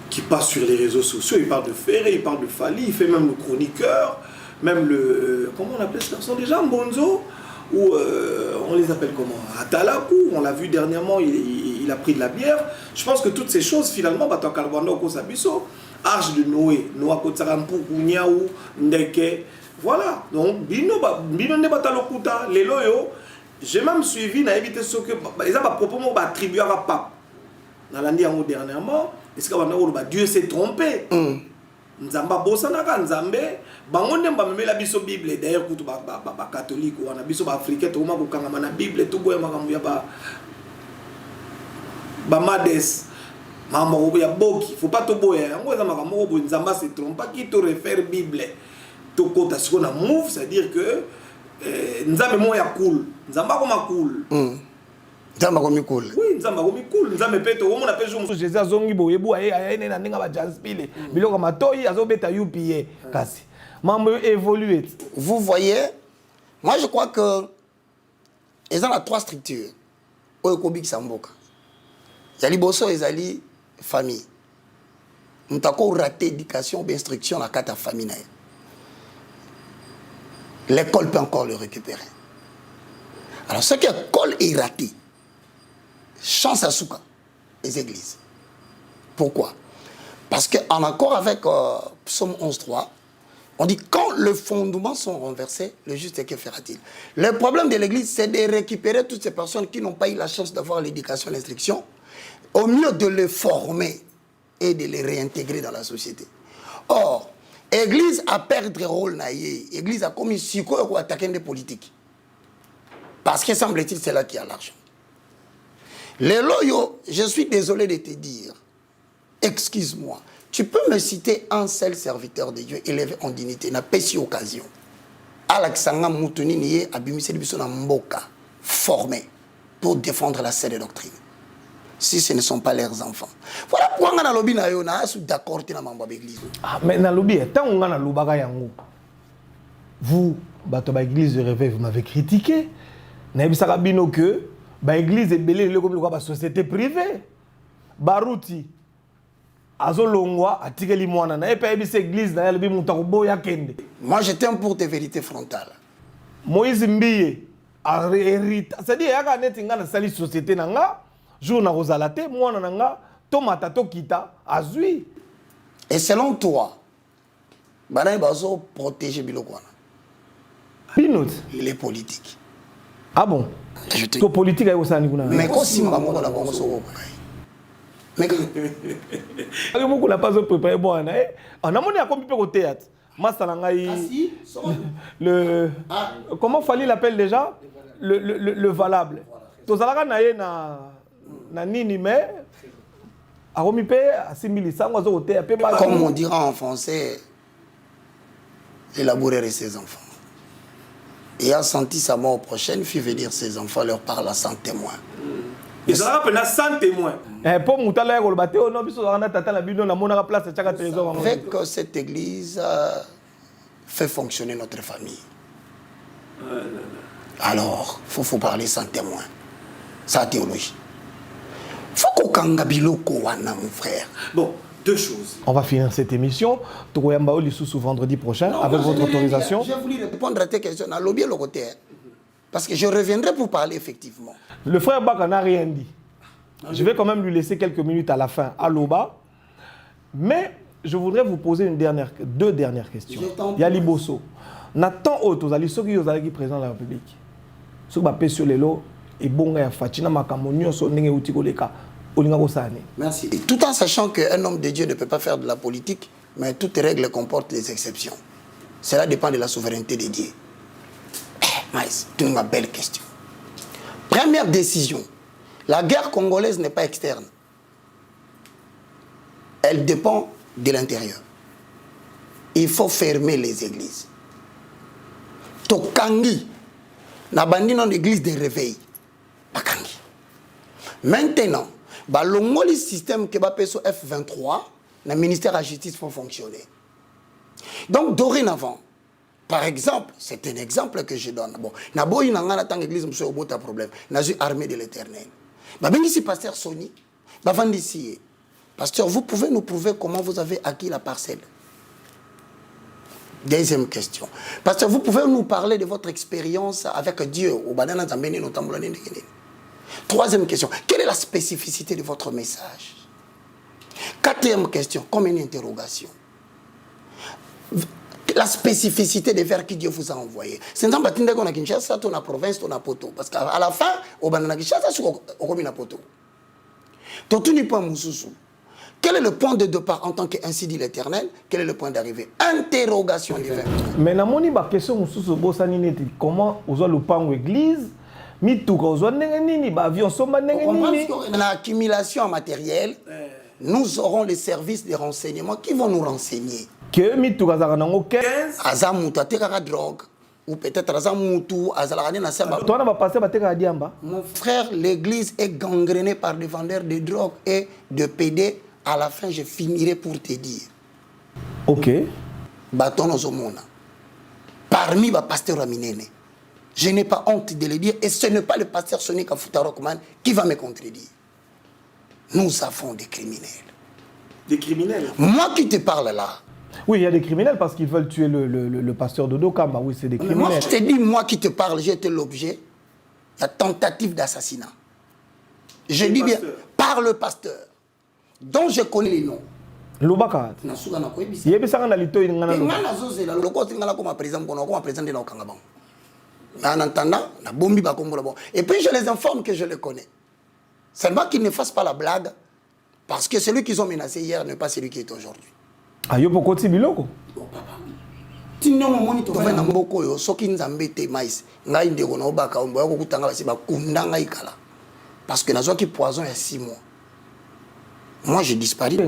qui passent sur les réseaux sociaux, il parle de Ferré, il parle de Fali, il fait même le chroniqueur, même le... comment on appelle ça? Ce sont des gens Bonzo, ou on les appelle comment? Atalakou, on l'a vu dernièrement, il a pris de la bière. Je pense que toutes ces choses, finalement, arche de Noé, Noah Kotsarampu, Niaou, Ndeke. Voilà. Donc, Bino ne batalokuta, les loyo. J'ai même suivi, n'a évité ce que. Ils ont proprement attribué à pape. Dans l'année dernièrement, est-ce que Dieu s'est trompé? Nzamba bosanaka nzambe bangonde mbameme la biso bible d'ailleurs kutu ba catholique wana biso ba africain to mako kanga na bible to boya makambo ya ba mades mambo ya boki faut pas to boya yango za makambo bo nzamba se trompe qui te réfère bible to kota siko na move c'est à dire que nzambe mo ya cool nzamba ko ma cool nzamba ko mi cool oui nzamba ko mi cool nzambe peto wo mona peso Jésus azongi bo yebu ayene na ndinga ba janspile biloko matoyi azobeta UPA kasi mambo évoluer. Vous voyez, moi je crois que ils ont 3 structures au Kobik Samboka. Zali bosso et zali famille. Nous avons raté éducation ou instruction dans la carte famille. L'école peut encore le récupérer. Alors ce que l'école est raté, chance à Souka, les églises. Pourquoi? Parce qu'en accord avec Psaume 11.3, on dit quand les fondements sont renversés, le juste que fera-t-il? Le problème de l'église, c'est de récupérer toutes ces personnes qui n'ont pas eu la chance d'avoir l'éducation et l'instruction, au mieux de les former et de les réintégrer dans la société. Or, l'église a perdu le rôle naïe. L'église a commis psycho ou attaqué des politiques. Parce que semble-t-il, c'est là qu'il y a l'argent. Les loyaux, je suis désolé de te dire, excuse-moi, tu peux me citer un seul serviteur de Dieu élevé en dignité, n'a pas si occasion. Alexandra Moutoni nié abimisé biso na mboka, formé pour défendre la saine doctrine. Si ce ne sont pas leurs enfants. Voilà pourquoi on a lobby na yo na sou d'accord te na mambo l'église. Ah mais na lobby tant on a lobaka yango. Vous bato ba église de réveil vous m'avez critiqué. Na bisaka bino que ba église ebelé le comme ba société privée. Baruti azolongwa atikeli mwana na epe ebise église na yalbi mutako boya kende. Moi je t'aime pour tes vérités frontales. Moïse Mbiye a hérité, c'est-à-dire yaka neti nga na sali société nanga jour na rozalate mwana nanga tomata to kita azui. Et selon toi, bana bazo protéger biloko wana. Pinot Les politiques. Ah bon? To politique ayo sani kuna. Mais ko simba moko na bango soko. Mais alors beaucoup n'a pas préparé bon on a monné à combien au théâtre masala ngai le comment fallait l'appelle déjà le valable tozalaka na ye na nini mais a remis pe à 6500 au théâtre comme on dira en français élaborer ses enfants et a senti sa mort prochaine fit venir ses enfants leur parle sans témoin. Ils ont appelé sans témoin. Pour Moutala, on battait au nom de la Bible, on a place à chaque trésor. Avec cette église fait fonctionner notre famille. Alors, il faut parler sans témoin. Ça, théologie. Il faut qu'on mon frère. Bon, 2 choses. On va finir cette émission. Tokoyamba sous vendredi prochain, avec votre autorisation. J'ai voulu répondre à tes questions. On a lobby le côté. Parce que je reviendrai pour parler effectivement. Le frère Baka n'a rien dit. Je vais quand même lui laisser quelques minutes à la fin à l'Oba. Mais je voudrais vous poser 2 dernières questions. Yali Bosso. Nathan Otto, vous allez qui président de la République. Ce que sur les lots et bon Fatina Makamonio son Utigoleka. Merci. Et tout en sachant qu'un homme de Dieu ne peut pas faire de la politique, mais toute règle comporte des exceptions. Cela dépend de la souveraineté de Dieu. Maïs, c'est une belle question. Première décision. La guerre congolaise n'est pas externe. Elle dépend de l'intérieur. Il faut fermer les églises. Tokangi, n'abandonne non l'église de réveil. Bakangi. Maintenant, le système qui va sur F23, le ministère de la Justice pour fonctionner. Donc, dorénavant, par exemple, c'est un exemple que je donne. Bon, naboyi nangana tant église monsieur obota problème. Nazu armée de l'Éternel. Ba bengi si pasteur Sony, ba vandisi. Pasteur, vous pouvez nous prouver comment vous avez acquis la parcelle? Deuxième question. Pasteur, vous pouvez nous parler de votre expérience avec Dieu au banana zambeni notambolane ndekene. Troisième question. Quelle est la spécificité de votre message? Quatrième question, comme une interrogation. La spécificité des vers que Dieu vous a envoyés. C'est un peu qu'on a Kinshasa, on a province, on a poto. Parce qu'à la fin, on a Kinshasa, on a poto. Quel est le point de départ en tant qu'ainsi dit l'Éternel? Quel est le point d'arrivée? Interrogation divine. Mais dans mon question, comment on le pan l'église? L'accumulation matérielle, nous aurons les services de renseignement qui vont nous renseigner. Que drogue ou peut-être mon frère, l'église est gangrénée par des vendeurs de drogue et de PD. À la fin, je finirai pour te dire. Ok. Parmi les pasteurs Aminene, je n'ai pas honte de le dire, et ce n'est pas le pasteur Sonic Afutarokman qui va me contredire. Nous avons des criminels. Des criminels? Moi qui te parle là. Oui, il y a des criminels parce qu'ils veulent tuer le pasteur Dodo Kamba. Oui, c'est des criminels. Moi, je te dis, moi qui te parle, j'ai été l'objet de la tentative d'assassinat. Je dis bien, par le pasteur, dont je connais les noms. Lubaka. Et puis je les informe que je les connais. Seulement qu'ils ne fassent pas la blague, parce que celui qu'ils ont menacé hier n'est pas celui qui est aujourd'hui. Ayo poko tibiloko. Parce que nazo ki poison il y a 6 mois. Moi j'ai disparu.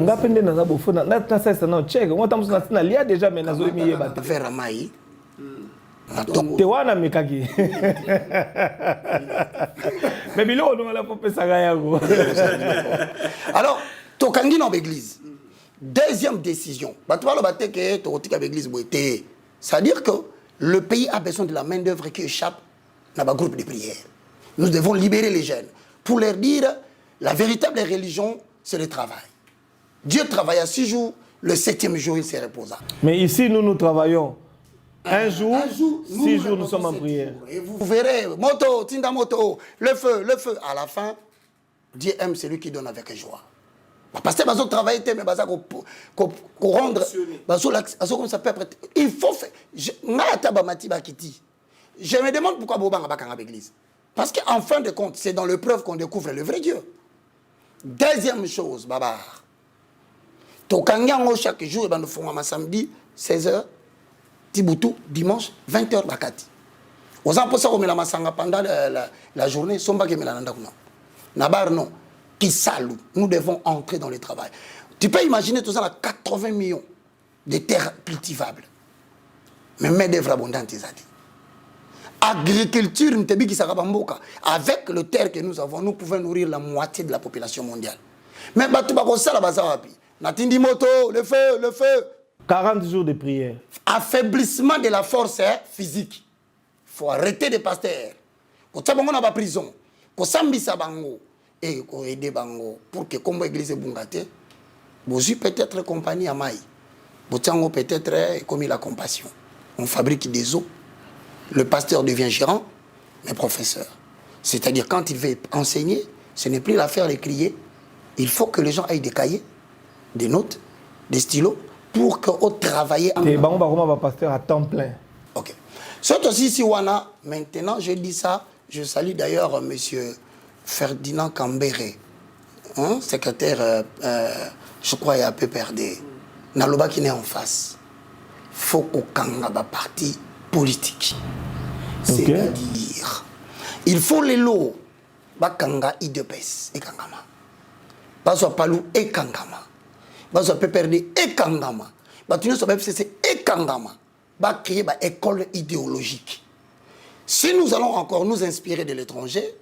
Alors, tokangi dans l'église. Deuxième décision. C'est-à-dire que le pays a besoin de la main-d'œuvre qui échappe dans le groupe de prière. Nous devons libérer les jeunes pour leur dire la véritable religion, c'est le travail. Dieu travaille à 6 jours, le 7e jour, il se reposa. Mais ici, nous travaillons. Un jour, 6 jours, nous sommes en prière. Et vous verrez, moto, tinda moto, le feu. À la fin, Dieu aime celui qui donne avec joie. Parce que bazo travailler, mais bazo rendre, comme ça peut être. Il faut faire. Je me demande pourquoi Boba n'a pas qu'à l'église. Parce qu'en fin de compte, c'est dans l'épreuve qu'on découvre le vrai Dieu. Deuxième chose, Babar. Tokangango chaque jour, nous faisons samedi, 16h, Tiboutou, dimanche, 20h, Bakati. Aux empossés, on met la massanga pendant la journée, Somba qui met la nanda. Nabar, non. Kisalou, nous devons entrer dans le travail. Tu peux imaginer tout ça, 80 millions de terres cultivables. Mais main-d'œuvre abondante, ils ont dit. Agriculture, avec le terre que nous avons, nous pouvons nourrir la moitié de la population mondiale. Mais Natindi moto, le feu. 40 jours de prière. Affaiblissement de la force physique. Il faut arrêter de pasteurs. Pour ça, on a pas prison. Pour ça, bango et aider bango pour que comme l'église bungate, vous peut-être compagnie à Maï. Vous peut-être comme la compassion. On fabrique des eaux. Le pasteur devient gérant, mais professeur. C'est-à-dire quand il veut enseigner, ce n'est plus l'affaire de crier. Il faut que les gens aient des cahiers, des notes, des stylos, pour qu'on travaille en... Et on va pasteur à temps plein. Ok. C'est aussi si Wana, maintenant je dis ça, je salue d'ailleurs M. Ferdinand Cambéré, secrétaire, je crois, il y a PPRD. Naloba qui est en face. Il faut qu'on ait un parti politique. C'est-à-dire, il faut les lots. Bakanga IDPS et Kangama. Baso Palou et Kangama. Baso PPRD et Kangama. Batuno so FCC et Kangama. Ba créer ba école idéologique. Si nous allons encore nous inspirer de l'étranger,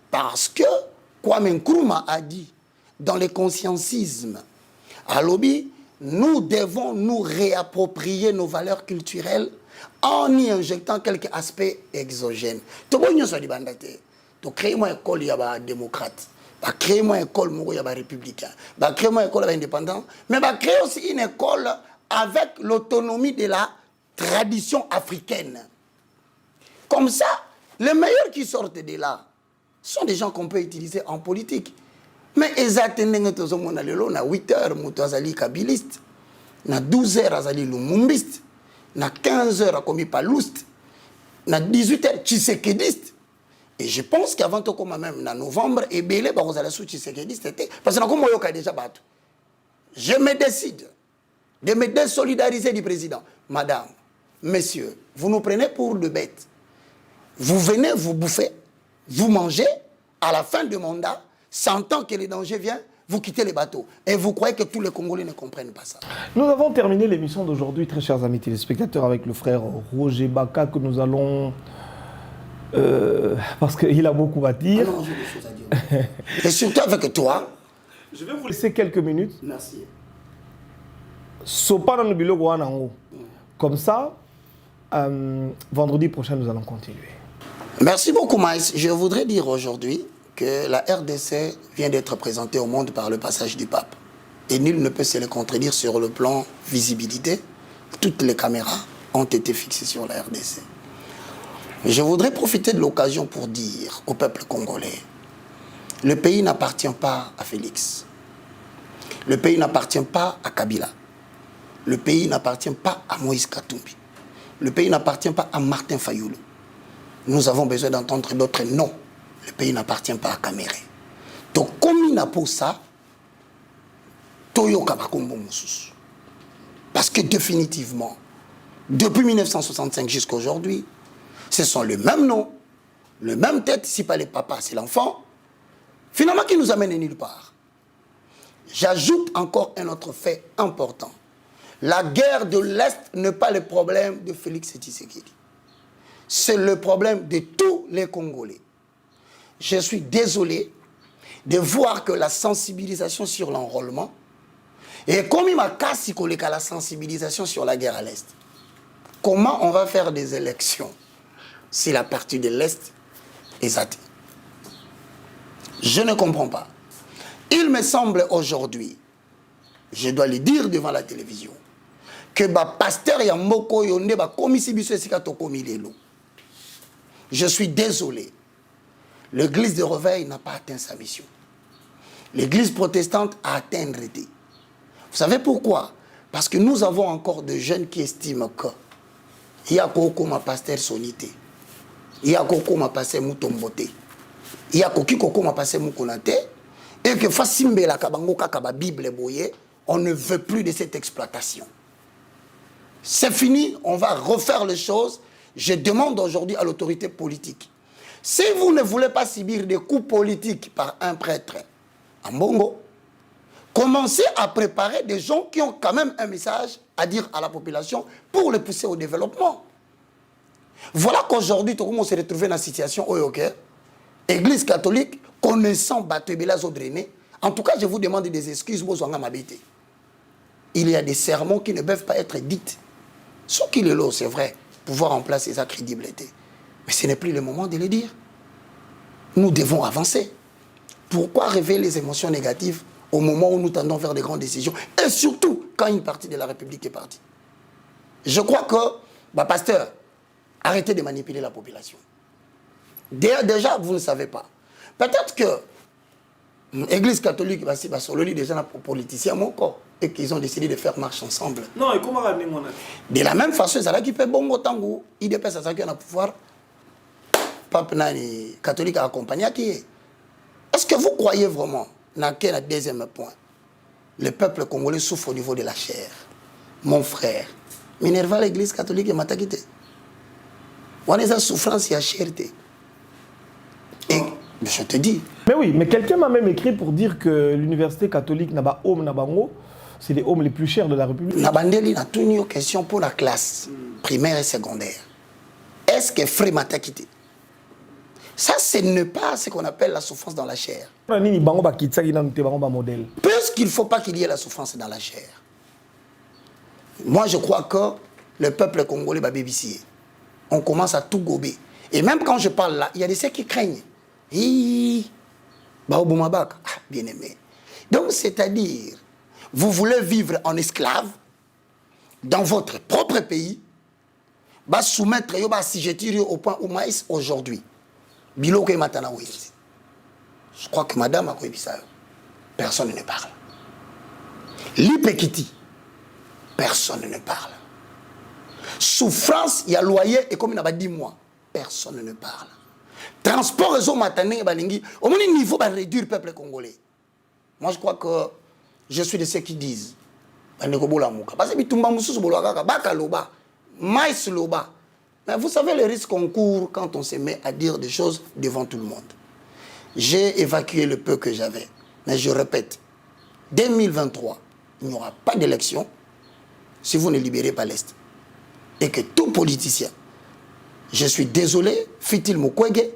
parce que Kwame Nkrumah a dit dans le conscientisme à Lobby, nous devons nous réapproprier nos valeurs culturelles en y injectant quelques aspects exogènes. Tu vois, nous sommes des créer une école démocrate, créer une école républicain, créer une école indépendante, mais créer aussi une école avec l'autonomie de la tradition africaine. Comme ça, les meilleurs qui sortent de là sont des gens qu'on peut utiliser en politique. Mais exactement, na 8 heures, moto azali kabiliste. Na 12 heures, azali lumumbiste. Na 15 heures, akomi paloust. Na 18 heures, tshisekediste. Et je pense qu'avant tout, comme même, en novembre, et belé, bah, vous allez sous tshisekediste. Parce que comme moi, déjà battu. Je me décide de me désolidariser du président. Madame, messieurs, vous nous prenez pour de bêtes. Vous venez, vous bouffez, vous mangez, à la fin du mandat, sentant que les dangers viennent, vous quittez les bateaux. Et vous croyez que tous les Congolais ne comprennent pas ça. Nous avons terminé l'émission d'aujourd'hui, très chers amis téléspectateurs, avec le frère Roger Baka, que nous allons... parce qu'il a beaucoup à dire. Ah non, j'ai des choses à dire. Et surtout avec toi. Je vais vous laisser quelques minutes. Merci. Sopa dans le biloko wana ngo. Comme ça, vendredi prochain, nous allons continuer. Merci beaucoup, Maïs. Je voudrais dire aujourd'hui que la RDC vient d'être présentée au monde par le passage du pape. Et nul ne peut se le contredire sur le plan visibilité. Toutes les caméras ont été fixées sur la RDC. Je voudrais profiter de l'occasion pour dire au peuple congolais, le pays n'appartient pas à Félix. Le pays n'appartient pas à Kabila. Le pays n'appartient pas à Moïse Katumbi. Le pays n'appartient pas à Martin Fayoulou. Nous avons besoin d'entendre d'autres noms. Le pays n'appartient pas à Caméré. Donc, comme il n'a pas ça, Toyo Kabakombo Moussous. Parce que définitivement, depuis 1965 jusqu'à aujourd'hui, ce sont le même nom, le même tête, si pas le papa, c'est l'enfant, finalement qui nous amène nulle part. J'ajoute encore un autre fait important. La guerre de l'Est n'est pas le problème de Félix Tshisekedi. C'est le problème de tous les Congolais. Je suis désolé de voir que la sensibilisation sur l'enrôlement, et comme il m'a cassé la sensibilisation sur la guerre à l'Est, comment on va faire des élections si la partie de l'Est est athée? Je ne comprends pas. Il me semble aujourd'hui, je dois le dire devant la télévision, que pasteur Yamboko Yonde je suis désolé. L'église de Réveil n'a pas atteint sa mission. L'église protestante a atteint un rété. Vous savez pourquoi? Parce que nous avons encore de jeunes qui estiment que il y a beaucoup ma pasteur Sonité, il y a beaucoup ma pasteur Moutombote, il y a beaucoup ma pasteur Moukonate, et que Fassimbe la Kabango Kakaba Bible boye, on ne veut plus de cette exploitation. C'est fini, on va refaire les choses. Je demande aujourd'hui à l'autorité politique, si vous ne voulez pas subir des coups politiques par un prêtre en Bongo, commencez à préparer des gens qui ont quand même un message à dire à la population pour les pousser au développement. Voilà qu'aujourd'hui, tout le monde s'est retrouvé dans la situation où, ok, Église catholique, connaissant Batebela Zodréné, en tout cas, je vous demande des excuses, il y a des sermons qui ne peuvent pas être dites. Ce qu'il est là, c'est vrai, pouvoir en placer sa crédibilité. Mais ce n'est plus le moment de le dire. Nous devons avancer. Pourquoi révéler les émotions négatives au moment où nous tendons vers des grandes décisions? Et surtout, quand une partie de la République est partie. Je crois que, pasteur, arrêtez de manipuler la population. Déjà, vous ne savez pas. Peut-être que l'Église catholique va se le déjà pour politiciens et qu'ils ont décidé de faire marche ensemble. Non, et comment ramener mon avis? De la même façon, ça qui fait bon tango, il dépêche à ça qui a pouvoir. Pape Nani catholique a accompagné qui est. Est-ce que vous croyez vraiment, dans quel deuxième point, le peuple congolais souffre au niveau de la chair? Mon frère, Minerva l'Église catholique et Matakite. On est en souffrance et à cherté. Et je te dis. Mais oui, mais quelqu'un m'a même écrit pour dire que l'université catholique n'a pas home Nabango, c'est les homes les plus chers de la République. Nabandeli a tenu une question pour la classe primaire et secondaire. Est-ce que Frère Matakite? Ça, ce n'est pas ce qu'on appelle la souffrance dans la chair. Puisqu'il ne faut pas qu'il y ait la souffrance dans la chair. Moi, je crois que le peuple congolais va bébissier. On commence à tout gober. Et même quand je parle là, il y a des ceux qui craignent. Bien aimé. Donc, c'est-à-dire, vous voulez vivre en esclave dans votre propre pays, soumettre au point où Maïs aujourd'hui. Je crois que madame a dit ça. personne ne parle. L'Ipekiti, personne ne parle. Souffrance, il y a loyer et comme il a 10 mois, personne ne parle. Transport, réseau matané, au moins niveau va réduire le peuple congolais. Moi je crois que je suis de ceux qui disent parce que mais vous savez le risque qu'on court quand on se met à dire des choses devant tout le monde. J'ai évacué le peu que j'avais. Mais je répète, 2023, il n'y aura pas d'élection si vous ne libérez pas l'Est. Et que tout politicien, je suis désolé, Fitil Mukwege,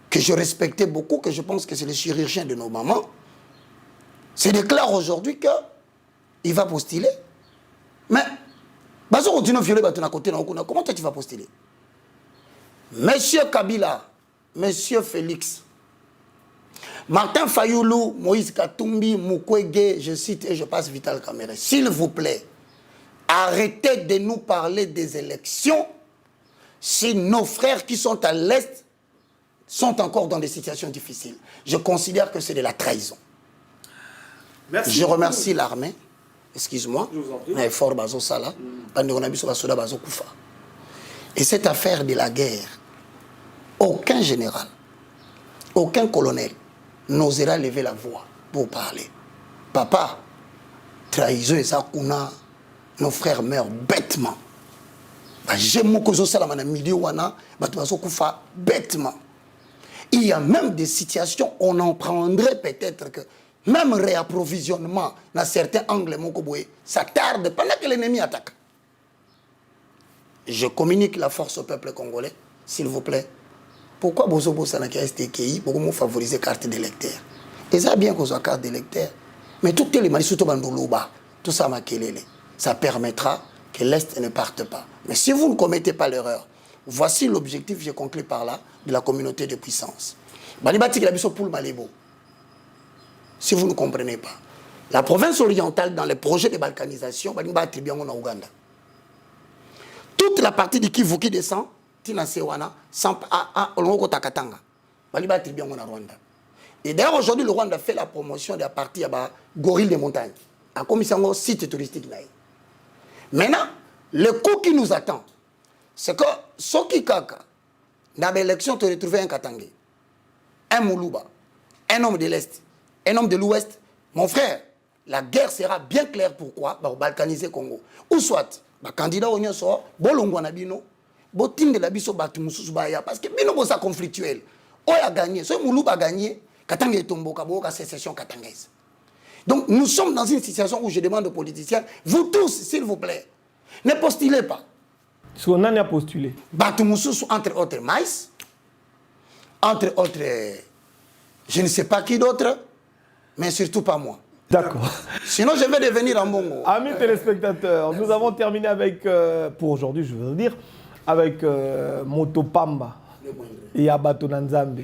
que je respectais beaucoup, que je pense que c'est le chirurgien de nos mamans, se déclare aujourd'hui qu'il va postuler. Mais, comment toi tu vas postuler? Monsieur Kabila, Monsieur Félix, Martin Fayoulou, Moïse Katumbi, Mukwege, je cite et je passe Vital Kamerhe. S'il vous plaît, arrêtez de nous parler des élections si nos frères qui sont à l'Est sont encore dans des situations difficiles. Je considère que c'est de la trahison. Merci. Je remercie l'armée. Excuse-moi. Je vous en prie. Fort Bazo Sala. Et cette affaire de la guerre, aucun général, aucun colonel n'osera lever la voix pour parler. Papa, trahison et ça, nos frères meurent bêtement. Bêtement. Il y a même des situations où on en prendrait peut-être que même réapprovisionnement dans certains angles, ça tarde pendant que l'ennemi attaque. Je communique la force au peuple congolais, s'il vous plaît. Pourquoi Bozobo Sanaki STKI pour favoriser carte d'électeur? Et ça bien qu'on soit carte d'électeur. Mais tout les maïsouto bandoloba, tout ça ça permettra que l'Est ne parte pas. Mais si vous ne commettez pas l'erreur, voici l'objectif, je conclue par là, de la communauté de puissance. Si vous ne comprenez pas, la province orientale, dans les projets de balkanisation, en Ouganda. Toute la partie du Kivu qui descend, et d'ailleurs, aujourd'hui, le Rwanda fait la promotion de la partie à Gorille des montagnes, à commission site touristique. Maintenant, le coup qui nous attend, c'est que ceux qui kaka, dans l'élection, tu retrouves un Katangé, un Moulouba, un homme de l'Est, un homme de l'Ouest. Mon frère, la guerre sera bien claire pourquoi pour balkaniser Congo. Ou soit, candidat au Nyonso, Bolongo Nabino, Botin de la Biso Batumususubaya, parce que Bino c'est conflictuel. On a gagné, ce Moulouba a gagné, Katangé Tombo, Kaboka, sécession katangaise. Donc nous sommes dans une situation où je demande aux politiciens, vous tous, s'il vous plaît, ne postulez pas. Ce qu'on a postulé. Batumususu, entre autres, Maïs, entre autres, je ne sais pas qui d'autre, mais surtout pas moi. D'accord. Sinon, je vais devenir un bongo. Amis téléspectateurs, nous avons terminé avec, pour aujourd'hui, je veux dire, avec Motopamba et Abato Nanzambe.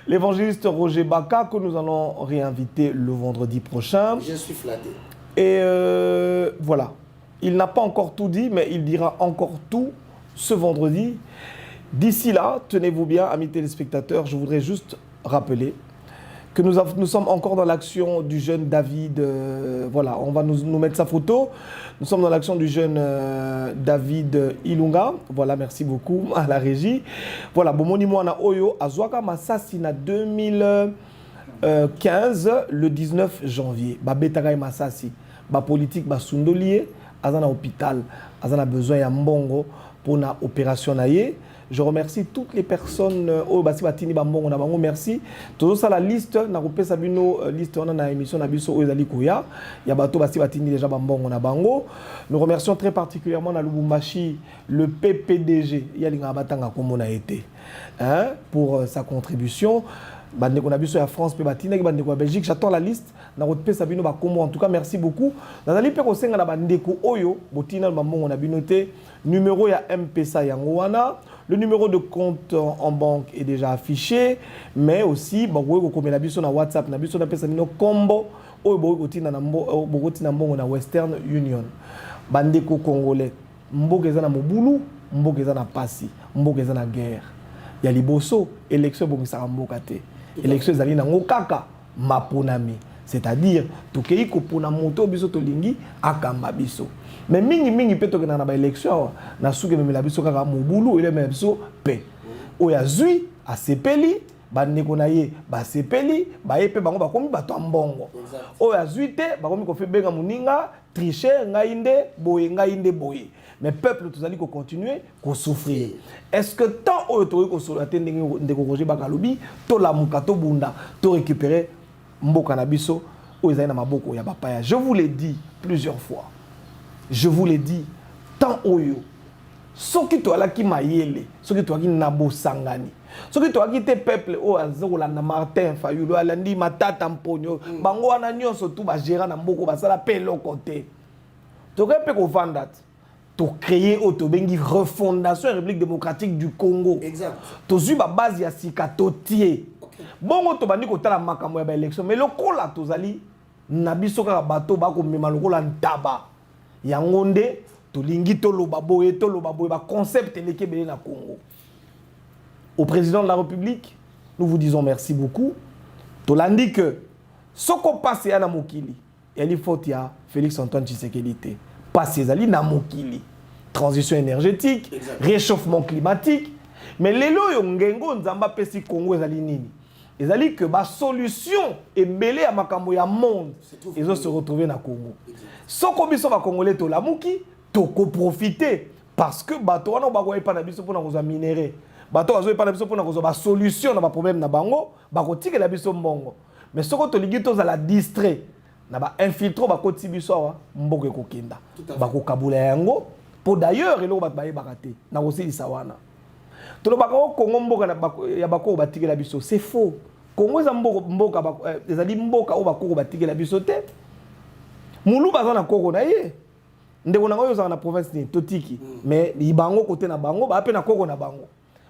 L'évangéliste Roger Baka, que nous allons réinviter le vendredi prochain. Je suis flatté. Et voilà. Il n'a pas encore tout dit, mais il dira encore tout ce vendredi. D'ici là, tenez-vous bien, amis téléspectateurs, je voudrais juste rappeler que nous sommes encore dans l'action du jeune David. Voilà, on va nous mettre sa photo. Nous sommes dans l'action du jeune David Ilunga. Voilà, merci beaucoup à la régie. Voilà, Bomoni Mwana Oyo, Azwaka Masasi na 2015, le 19 janvier. Babetagaï Masasi, ba politique, ba sundolier, azana hôpital, azana besoin ya mbongo pour na opération naie. Je remercie toutes les personnes au basi batini bambongo na bango, merci. Tout ça la liste na repé sabino liste on a na émission na biso ezali koya ya bato basi batini déjà bambongo na bango. Nous remercions très particulièrement na Lubumbashi le PPDG yalinga batanga komo na été pour sa contribution. Bande qu'on a vu sur la France, puis Batina, bande qu'on a Belgique. J'attends la liste. Dans votre pays, Sabino Bakomo. En tout cas, merci beaucoup. Dans la liste, on a la bande ko Oyo, Botina, on a bien noté. Numéro ya MPSA Yangoana. Le numéro de compte en banque est déjà affiché, mais aussi, comme la biso na WhatsApp, na biso na pesa mino combo. Oyo Botina na Western Union. Bande ko Congolais. Mbogeza na Mobulu, mbogeza na Pasi, mbogeza na guerre. Il y a Liboso, élection pour Sarambokate. élection ezali nango kaka maponami, c'est-à-dire tokei kopona moto biso tolingi akamba biso. Mais mingi pe tokena na ba élection na suke memela biso kaka mobulu ele même biso pe oya zui asepeli bandeko na ye basepeli baye pe bango bakomi bato mbongo oya zui te bakomi ko fe benga muninga tricher ngainde boye. Mais peuple tozali ko continuer ko souffrir. Est-ce que tant oyo to ko so atende ndeko Roger Bakalobi to la mukato bunda to récupérer mboka na biso oyo ezali na maboko ya bapaya? Je vous l'ai dit plusieurs fois. Je vous l'ai dit, tant oyo, ce qui toi là qui mayele, ce qui toi qui nabo sangani, ce qui toi qui te peuple o azola na Martin Fayulu alandi matata mponyo, bango wana nyonso tout ba gérer na mboko ba sala pelo côté. Tu peux ko vandat, to créer auto bengi refondation République démocratique du Congo. Exact. To zu ba base ya sika totier. Bongo to bandi ko tala makambo ya ba élection, mais lokola tozali na biso ka bato ba ko mema lokola ntaba. Yangonde, tolingi toloba boye ba concept lekebele na Congo. Au président de la République, nous vous disons merci beaucoup. Tolandi que ce qu'on passe à Namokili, il faut qu'il y a Félix Antoine Tshisekedi. Passer à Namokili. Transition énergétique, réchauffement climatique. Mais les lois yongengo nzamba pesi Congo ezali nini? Ezali que ba solution est belé à makambo ya monde. Ils vont se retrouver na Congo. Ce qu'on biso ba congolais to lamuki, to ko profiter parce que bato wana ba ko pa na biso pona ko za minerai. Bato azo pa na biso pona ko za ba solution na ba problème na bango, ba ko tikela biso mbongo. Mais ce qu'on to ligi to za la distrait na ba infiltrer ba ko tibiso wa mboko ko kenda. Ba ko kabula yango pour d'ailleurs elo ba ba bakate na ko silisa wana. To lo ba ko Congo mboka na ya ba ko ba tikela biso, c'est faux. Congo za mboka ezali mboka o ba ko ba tikela biso te. Moulou baza na koko na ye. Ndeko na ngoyo za na province ni totiki. Mais ibango côté na bango ba pe na koko na bango.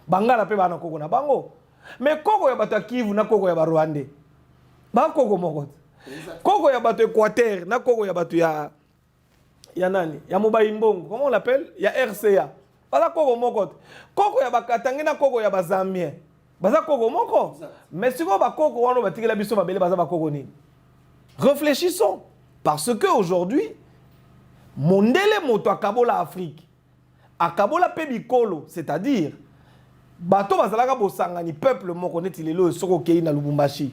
Bangala pe ba na koko na bango. Mais koko ya bato Kivu na koko ya ba Rwandais. Ba koko moko. Koko ya bato Équateur na koko ya bato ya nani? Ya Mobile Mbongo. Comment on l'appelle? Ya RCA. Ba koko moko. Koko ya ba Katanga na koko ya ba Zambien. Ba koko moko. Mais si ba koko wana ba tikela biso ba bele ba koko nini? Réfléchissons. Parce qu'aujourd'hui, mondele moto akabola Afrique, akabola pe bikolo, c'est-à-dire, bato bazalaka bosangani peuple moko neti lelo soko kei na Lubumbashi,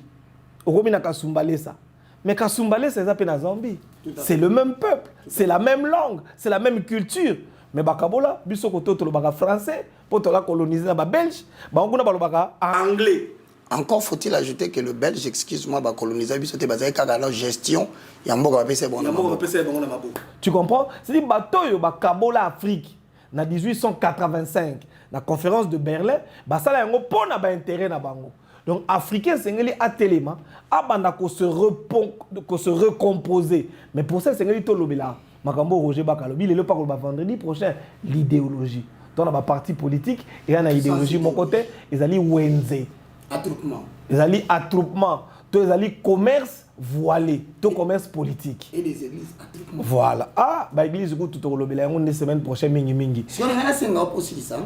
okomi na Kasumbalesa. Mais Kasumbalesa eza pe na Zambie. C'est le même peuple, c'est la même langue, c'est la même culture. Mais bakabola biso ko toto lo baka français, po to la coloniser na ba belge, ba nguna ba lo baka anglais. Encore faut-il ajouter que le Belge, excuse-moi, va coloniser, c'est basé sur la gestion. Il y a un bon Tu comprends? C'est-à-dire que le Kabola Afrique, en 1885, la conférence de Berlin, ça a un intérêt. Donc, Africains, c'est un téléma, se recomposer. Mais pour ça, c'est un téléma. Makambo Roger Bakalobi, il est pas vendredi prochain, l'idéologie. Donc, on a un parti politique et on a une idéologie, mon côté, ils allaient Wenze. Attroupement. Ils allaient attroupement. Ils allaient commerce voilé. Tout commerce politique. Et les églises attroupement. Voilà. Ah, bah l'église tout au lobby la semaine prochaine mingi. Si on a un aussi ça.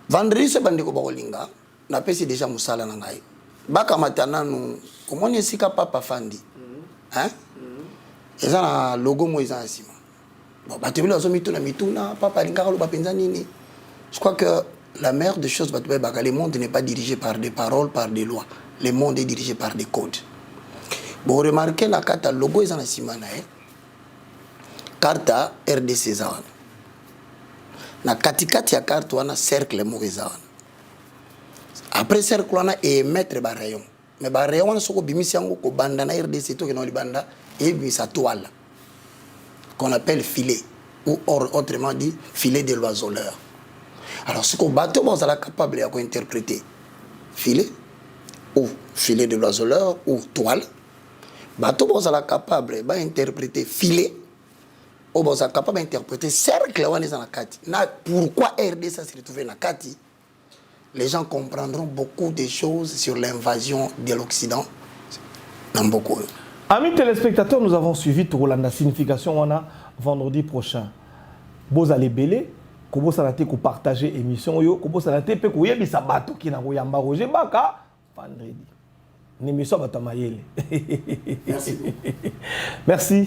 Vendredi ce bandeko bakolinga, na pesi déjà musala na ngai. Baka matana nous comment est-ce que papa fandi? Hein? Et ça na logo mo eza asima. Bon, ba tebile ozo mituna papa lingaka lo bapenza nini? Je crois que la meilleure des choses, le monde n'est pas dirigé par des paroles, par des lois. Le monde est dirigé par des codes. Bon, remarquez la carte logo est en simana. Carte RDC zawan. Na katikati ya carte wana cercle mo zawan. Après cercle wana émettre ba rayon. Mais ba rayon wana soko bimisi yango ko banda na RDC to ke no libanda et bimisa toile qu'on appelle filet ou autrement dit filet de l'oiseleur. Alors, ce qu'on bateau, on est capable d'interpréter filet ou filet de l'oiseleur ou toile. Bateau, on est capable d'interpréter filet ou on est capable d'interpréter cercle. Pourquoi RD ça se retrouve dans la Kati? Les gens comprendront beaucoup de choses sur l'invasion de l'Occident. Amis téléspectateurs, nous avons suivi la signification on a vendredi prochain. Vous allez belé. Comment ça a été partager émission yo, comment ça a été pe ko yebisa bato ki na ko yamba Roger Baka vendredi. N'émission Batamayele. Merci beaucoup. Merci.